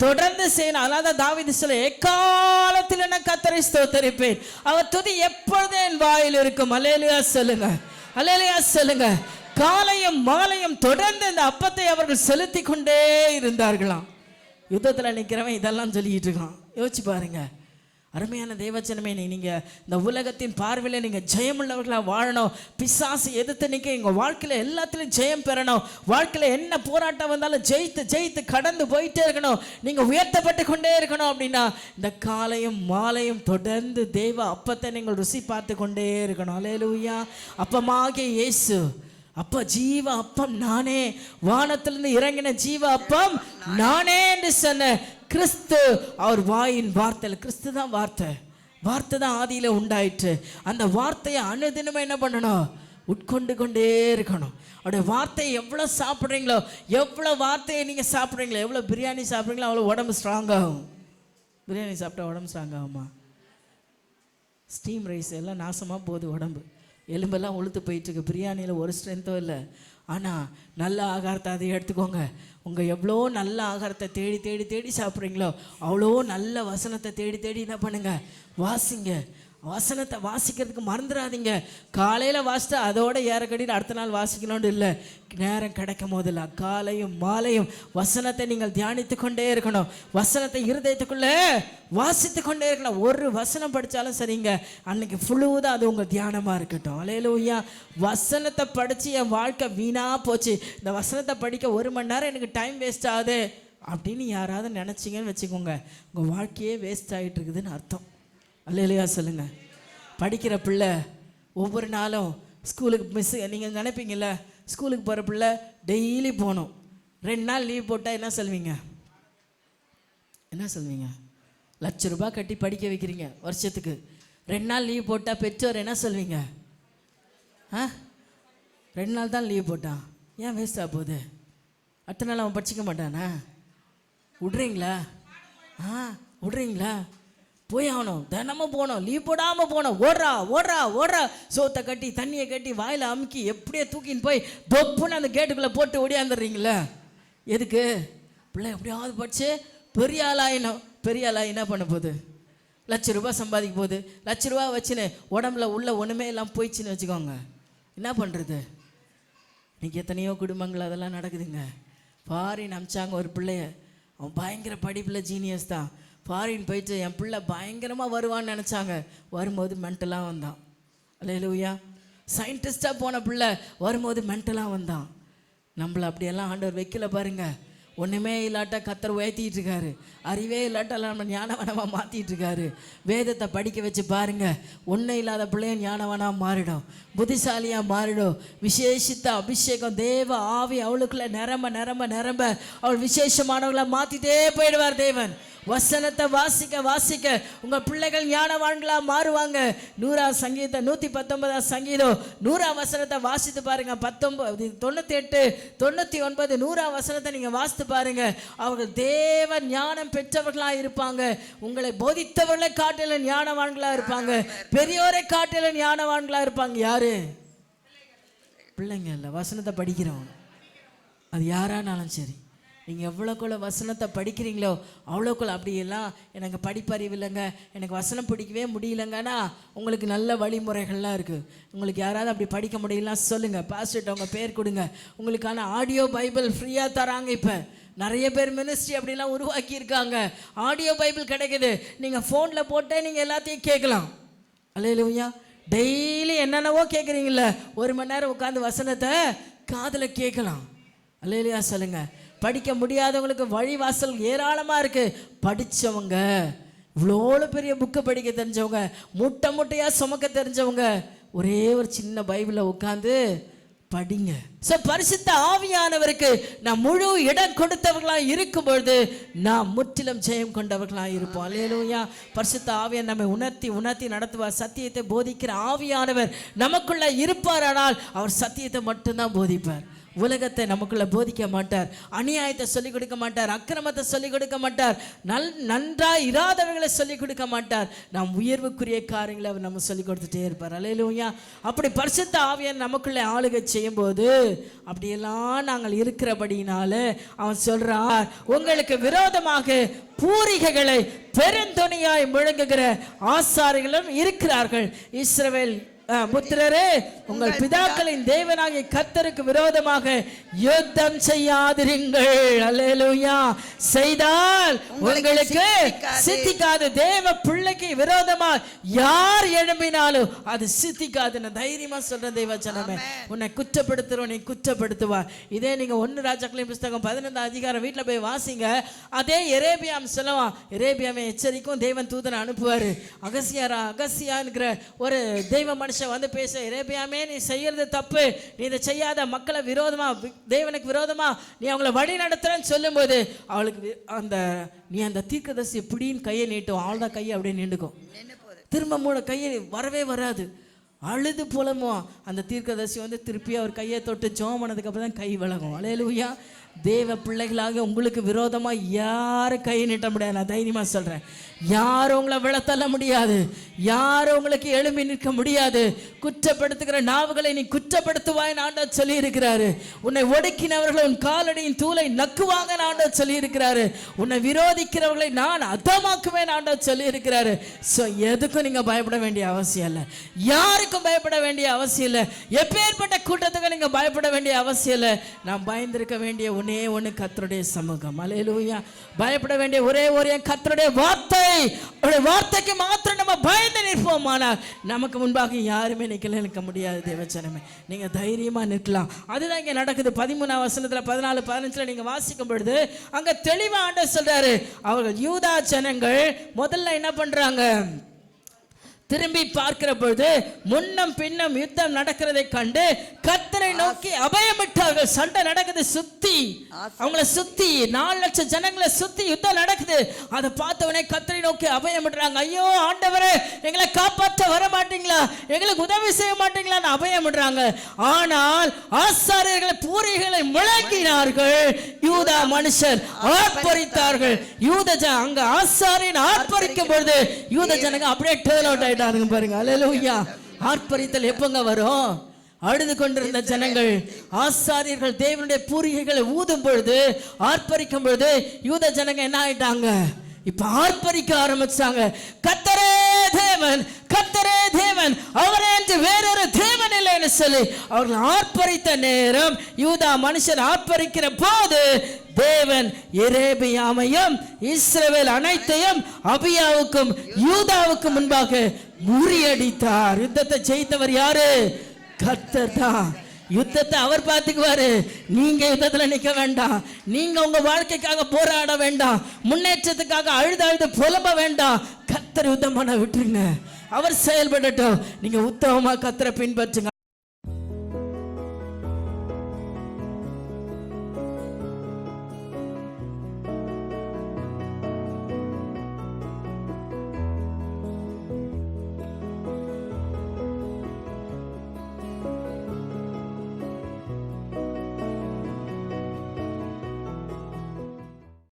தொடர்ந்து செய்யணும். அதான் தாவீது சொல்ல, எக்காலத்தில் நான் கர்த்தரை ஸ்தோத்தரிப்பேன், அவர் துதி எப்பொழுதும் என் வாயில் இருக்கும். அல்லேலூயா சொல்லுங்க, அல்லேலூயா சொல்லுங்க. காலையும் மாலையும் தொடர்ந்து இந்த அப்பத்தை அவர்கள் செலுத்தி கொண்டே இருந்தார்களாம். யுத்தத்தில் நிற்கிறவன் இதெல்லாம் சொல்லிக்கிட்டு இருக்கான். யோசிச்சு பாருங்க. அருமையான தேவச்சனமே, நீங்கள் இந்த உலகத்தின் பார்வையில் நீங்கள் ஜெயமுள்ளவர்களாக வாழணும். பிசாசு எதிர்த்து நிற்க எங்கள் வாழ்க்கையில் எல்லாத்துலேயும் ஜெயம் பெறணும். வாழ்க்கையில் என்ன போராட்டம் வந்தாலும் ஜெயித்து ஜெயித்து கடந்து போயிட்டே இருக்கணும். நீங்கள் உயர்த்தப்பட்டு கொண்டே இருக்கணும். அப்படின்னா இந்த காலையும் மாலையும் தொடர்ந்து தெய்வ அப்பத்தை நீங்கள் ருசி பார்த்து கொண்டே இருக்கணும். அல்லேலூயா. அப்பமாகிய இயேசு, அப்ப ஜீவ அப்பம் நானே, வானத்திலிருந்து இறங்கின ஜீவ அப்பம் நானே என்று சொன்ன கிறிஸ்து, அவர் வாயின் வார்த்தை. கிறிஸ்து தான் வார்த்தை, வார்த்தை தான் ஆதியில உண்டாயிற்று. அந்த வார்த்தையை அனுதினமும் என்ன பண்ணணும்? உட்கொண்டு கொண்டே இருக்கணும். அவருடைய வார்த்தையை எவ்வளோ சாப்பிட்றீங்களோ, எவ்வளோ வார்த்தையை நீங்கள் சாப்பிட்றீங்களோ, எவ்வளோ பிரியாணி சாப்பிட்றீங்களோ அவ்வளோ உடம்பு ஸ்ட்ராங் ஆகும். பிரியாணி சாப்பிட்டா உடம்பு ஸ்ட்ராங் ஆகுமா? ஸ்டீம் ரைஸ் எல்லாம் நாசமாக போகுது உடம்பு, எலும்பெல்லாம் உளுத்து போயிட்டுருக்கு. பிரியாணியில் ஒரு ஸ்ட்ரென்த்தோ இல்லை. ஆனால் நல்ல ஆகாரத்தை அதை எடுத்துக்கோங்க. உங்கள் எவ்வளோ நல்ல ஆகாரத்தை தேடி தேடி தேடி சாப்பிட்றீங்களோ அவ்வளோ நல்ல வசனத்தை தேடி தேடி என்ன பண்ணுங்க? வாசிங்க. வசனத்தை வாசிக்கிறதுக்கு மறந்துடாதீங்க. காலையில் வாசித்தா அதோட ஏறக்கடியில் அடுத்த நாள் வாசிக்கணும்னு இல்லை. நேரம் கிடைக்கும் போதில்ல காலையும் மாலையும் வசனத்தை நீங்கள் தியானித்து கொண்டே இருக்கணும். வசனத்தை இருதயத்துக்குள்ளே வாசித்து கொண்டே இருக்கணும். ஒரு வசனம் படித்தாலும் சரிங்க, அன்னைக்கு ஃபுல்லுதான் அது உங்கள் தியானமாக இருக்கட்டும். அல்லேலூயா. வசனத்தை படித்து என் வாழ்க்கை வீணாக போச்சு, இந்த வசனத்தை படிக்க 1 மணி நேரம் எனக்கு டைம் வேஸ்ட் ஆகுது அப்படின்னு யாராவது நினச்சிங்கன்னு வச்சுக்கோங்க, உங்கள் வாழ்க்கையே வேஸ்ட் ஆகிட்டு இருக்குதுன்னு அர்த்தம். அல்லேலூயா சொல்லுங்க. படிக்கிற பிள்ளை ஒவ்வொரு நாளும் ஸ்கூலுக்கு நீங்கள் நினைப்பீங்கள்ல, ஸ்கூலுக்கு போகிற பிள்ளை டெய்லி போகணும். 2 நாள் லீவ் போட்டால் என்ன சொல்வீங்க? என்ன சொல்வீங்க? ₹1,00,000 கட்டி படிக்க வைக்கிறீங்க வருஷத்துக்கு. 2 நாள் லீவ் போட்டால் பெற்றோர் என்ன சொல்வீங்க? 2 நாள் தான் லீவ் போட்டான், ஏன் வேஸ்ட்டாக போகுது? அடுத்த நாள் அவன் படிச்சிக்க மாட்டானா? விட்றீங்களா? விட்றீங்களா? போய் ஆகணும், தினமும் போகணும், லீவ் போடாமல் போகணும். ஓடுறா ஓடுறா ஓடுறா, சோத்தை கட்டி தண்ணியை கட்டி வாயில் அமுக்கி எப்படியே தூக்கின்னு போய் தொப்புன்னு அந்த கேட்டுக்குள்ளே போட்டு ஓடியாந்துடுறீங்களே. எதுக்கு? பிள்ளை எப்படியாவது படிச்சு பெரிய ஆளாயினும். பெரிய ஆளாகி என்ன பண்ண போகுது? ₹1,00,000 சம்பாதிக்க போகுது. ₹1,00,000 வச்சுன்னு உடம்புல உள்ள ஒன்றுமே எல்லாம் போயிடுச்சுன்னு வச்சுக்கோங்க, என்ன பண்ணுறது? இன்றைக்கி எத்தனையோ குடும்பங்கள் அதெல்லாம் நடக்குதுங்க. ஃபாரின் அமிச்சாங்க ஒரு பிள்ளைய, அவன் பயங்கர படிப்பில் ஜீனியஸ் தான். ஃபாரின் போயிட்டு என் பிள்ளை பயங்கரமாக வருவான்னு நினச்சாங்க, வரும்போது மென்டலாக வந்தான். அல்லேலூயா. சயின்டிஸ்டாக போன பிள்ளை வரும்போது மென்டலாக வந்தான். நம்மளை அப்படியெல்லாம் ஆண்டவர் வைக்கல பாருங்க. ஒன்றுமே இல்லாட்டா கர்த்தர் உயர்த்திட்டு இருக்காரு, அறிவே இல்லாட்டெல்லாம் நம்ம ஞானவனமாக மாற்றிட்டு இருக்காரு. வேதத்தை படிக்க வச்சு பாருங்க, ஒன்றும் இல்லாத பிள்ளைய ஞானவனாக மாறிடும், புத்திசாலியாக மாறிடும். விசேஷித்த அபிஷேகம் தேவ ஆவி அவளுக்குள்ள நிரம்ப நிரம்ப நிரம்ப அவள் விசேஷமானவர்களாக மாற்றிட்டே போயிடுவார் தேவன். வசனத்தை வாசிக்க வாசிக்க உங்க பிள்ளைகள் ஞானவான்களா மாறுவாங்க. 100ஆம் சங்கீதம் 119ஆம் சங்கீதம் 100ஆம் வசனத்தை வாசித்து பாருங்க. 98 99 100ஆம் வசனத்தை நீங்க வாசித்து பாருங்க. அவர்கள் தேவ ஞானம் பெற்றவர்களா இருப்பாங்க. உங்களை போதித்தவர்களை காட்டிலும் ஞானவான்களா இருப்பாங்க. பெரியோரை காட்டிலும் ஞானவான்களா இருப்பாங்க. யாரு? பிள்ளைங்க இல்லை, வசனத்தை படிக்கிறவங்க. அது யாரானாலும் சரி, நீங்கள் எவ்வளோக்குள்ள வசனத்தை படிக்கிறீங்களோ அவ்வளோக்குள்ள. அப்படியெல்லாம் எனக்கு படிப்பறிவு இல்லைங்க, எனக்கு வசனம் பிடிக்கவே முடியலங்கன்னா உங்களுக்கு நல்ல வழிமுறைகள்லாம் இருக்குது. உங்களுக்கு யாராவது அப்படி படிக்க முடியலாம் சொல்லுங்கள், பாஸ்டர்ட்ட உங்கள் பேர் கொடுங்க. உங்களுக்கான ஆடியோ பைபிள் ஃப்ரீயாக தராங்க. இப்போ நிறைய பேர் மினிஸ்ட்ரி அப்படிலாம் உருவாக்கியிருக்காங்க. ஆடியோ பைபிள் கிடைக்குது. நீங்கள் ஃபோனில் போட்டே நீங்கள் எல்லாத்தையும் கேட்கலாம். அல்லேலூயா. டெய்லி என்னென்னவோ கேட்குறீங்கள, 1 மணி நேரம் உட்காந்து வசனத்தை காதில் கேட்கலாம். அல்லேலூயா சொல்லுங்க. படிக்க முடியாதவங்களுக்கு வழிவாசல் ஏராளமாக இருக்குது. படித்தவங்க, இவ்வளோ பெரிய புக்கை படிக்க தெரிஞ்சவங்க, மூட்டையாக சுமக்க தெரிஞ்சவங்க, ஒரே ஒரு சின்ன பைபிளில் உட்காந்து படிங்க. பரிசுத்த ஆவியானவருக்கு நாம் முழு இடம் கொடுத்தவர்களாக இருக்கும் பொழுது நாம் முற்றிலும் ஜெயம் கொண்டவர்களாக இருப்போம். அல்லேலூயா. பரிசுத்த ஆவியானவர் நம்மை உணர்த்தி நடத்துவார். சத்தியத்தை போதிக்கிற ஆவியானவர் நமக்குள்ள இருப்பாரானால் அவர் சத்தியத்தை மட்டும்தான் போதிப்பார். உலகத்தை நமக்குள்ள போதிக்க மாட்டார். அநியாயத்தை சொல்லிக் கொடுக்க மாட்டார். அக்கிரமத்தை சொல்லிக் கொடுக்க மாட்டார். நன்றாய் இராதவர்களை சொல்லிக் கொடுக்க மாட்டார். நாம் உயர்வுக்குரிய காரியங்களை அவர் நம்ம சொல்லிக் கொடுத்துட்டே இருப்பார். அல்லேலூயா. அப்படி பரிசுத்த ஆவியானவர் நமக்குள்ளே ஆளுகை செய்யும் போது அப்படியெல்லாம் நாங்கள் இருக்கிறபடினால அவன் சொல்றார், உங்களுக்கு விரோதமாக பூரிகைகளை பெருந்தொனியாய் முழங்குகிற ஆசாரிகளும் இருக்கிறார்கள். இஸ்ரவேல் புத்திரரே, உங்கள் பிதாக்களின் தேவனாகிய கர்த்தருக்கு விரோதமாக யுத்தம் செய்யாதிருங்கள். அல்லேலூயா. செய்தால் உங்களுக்கு சித்திக்காது. தேவ பிள்ளைக்கு விரோதமா யார் எழும்பினாலும் அது சித்திக்காதுன்னு தைரியமா சொல்ற தெய்வ ஜனமே. உன்னை குற்றப்படுத்துறோம், நீ குற்றப்படுத்துவார். இதே நீங்க 1 ராஜாக்களின் புஸ்தகம் 15ஆம் அதிகாரம் வீட்டில் போய் வாசிங்க. அதே எரேபியாம் சொல்லுவான். எரேபியாமை எச்சரிக்கும் தேவன் தூதனை அனுப்புவாரு. அகசியாங்கிற ஒரு தெய்வ மனுஷன் வந்து பேச, எரேபியாமே நீ செய்யறது தப்பு, நீ இதை செய்யாத, மக்களை விரோதமா தேவனுக்கு விரோதமா நீ அவங்கள வழி நடத்துறன்னு சொல்லும் போது அவளுக்கு நீ அந்த தீர்க்கதரிசி பிடின்னு கையை நீட்டும். அவள்தான் கையை அப்படியே நின்றுக்கும். திரும்ப மூட கையை வரவே வராது. அழுது புலமும் அந்த தீர்க்கதரிசி வந்து திருப்பி அவர் கையை தொட்டு ஜெபம் பண்ணதுக்கு அப்புறம் தான் கை விலகும். அல்லேலூயா. தேவ பிள்ளைகளாக உங்களுக்கு விரோதமாக யாரும் கை நீட்ட முடியாது. நான் தைரியமாக சொல்கிறேன். யாரும் உங்களை விழத்தள்ள முடியாது. யாரும் உங்களுக்கு எழும்பி நிற்க முடியாது. குற்றப்படுத்துகிற நாவுகளை நீ குற்றப்படுத்துவாய் ஆண்டவர் சொல்லி இருக்கிறாரு. உன்னை ஒடுக்கினவர்களை உன் காலடியின் தூளை நக்குவாங்க ஆண்டவர் சொல்லி இருக்கிறாரு. உன்னை விரோதிக்கிறவர்களை நான் அதமாக்குவேன் ஆண்டவர் சொல்லி இருக்கிறாரு. ஸோ எதுக்கும் நீங்கள் பயப்பட வேண்டிய அவசியம் இல்லை. யாருக்கும் பயப்பட வேண்டிய அவசியம் இல்லை. எப்பேற்பட்ட கூட்டத்துக்கு நீங்கள் பயப்பட வேண்டிய அவசியம் இல்லை. நான் பயந்திருக்க வேண்டிய ஒண்ணே கர்த்தருடைய சமூகம். அல்லேலூயா. பயப்பட வேண்டிய ஒரே கர்த்தருடைய வார்த்தை. அவருடைய வார்த்தைக்கு மாத்திரம் நம்ம பயந்து நிற்போமானால் நமக்கு முன்பாக யாருமே நிற்க முடியாது. தேவச்சனமே, நீங்க தைரியமா நிற்கலாம். அதுதான் இங்க நடக்குது. 13ஆம் வசனத்துல 14 15 நீங்க வாசிக்கும் பொழுது அங்க தெளிவா ஆண்டவர் சொல்றாரு, அவர்கள் யூதா ஜனங்கள் முதல்ல என்ன பண்றாங்க, திரும்பி பார்க்கிற பொழுது முன்னம் பின்னம் யுத்தம் நடக்கிறதை கண்டு கர்த்தரை நோக்கி அபயமிட்டார்கள். சண்டை நடக்குது, சுத்தி அவங்கள சுத்தி 4 லட்சம் ஜனங்களை சுத்தி யுத்தம் நடக்குது. அதை பார்த்தவனே கர்த்தரை நோக்கி அபயமிடுறாங்க. ஐயோ ஆண்டவரே, எங்களை காப்பாற்ற வர மாட்டீங்களா, எங்களுக்கு உதவி செய்ய மாட்டீங்களான்னு அபயமிடுறாங்க. ஆனால் ஆசாரியர்கள் பூரிகளை முழங்கினார்கள். யூதா மனுஷர் ஆர்ப்பரித்தார்கள். அங்க ஆசாரியன் ஆர்ப்பரிக்கும் பொழுது யூத ஜனங்க அப்படியே டேர்ன் அவுட் பாருங்க. அல்லேலூயா. ஆர்ப்பரித்தல் எப்பங்க வரும்? அழுது கொண்டிருந்த ஜனங்கள் ஆசாரியர்கள் தேவனுடைய பூரிகைகளை ஊதும் பொழுது ஆர்ப்பரிக்கும் பொழுது யூத ஜனங்க என்ன ஆயிட்டாங்க, இப்ப ஆர்ப்பரிக்க ஆரம்பிச்சாங்க. கர்த்தரே தேவன், கர்த்தரே தேவன், அவரே என்று வேறொரு தேவன் இல்லைன்னு சொல்லி அவர்கள் ஆர்ப்பரித்த நேரம், யூதா மனுஷன் ஆர்ப்பரிக்கிற போது தேவன் எரேபியாமையும் இஸ்ரவேல் அனைத்தையும் அபியாவுக்கும் யூதாவுக்கும் முன்பாக முறியடித்தார். யுத்தத்தை ஜெயித்தவர் யாரு? கர்த்தர் தான். யுத்தத்தை அவர் பார்த்துக்குவாரு. நீங்க யுத்தத்துல நிக்க வேண்டாம். நீங்க உங்க வாழ்க்கைக்காக போராட வேண்டாம். முன்னேற்றத்துக்காக அழுது புலம்ப வேண்டாம். கர்த்தர் யுத்தம் பண்ண விட்டுருங்க. அவர் செயல்படட்டும். நீங்க உத்தமமா கர்த்தரை பின்பற்றுங்க.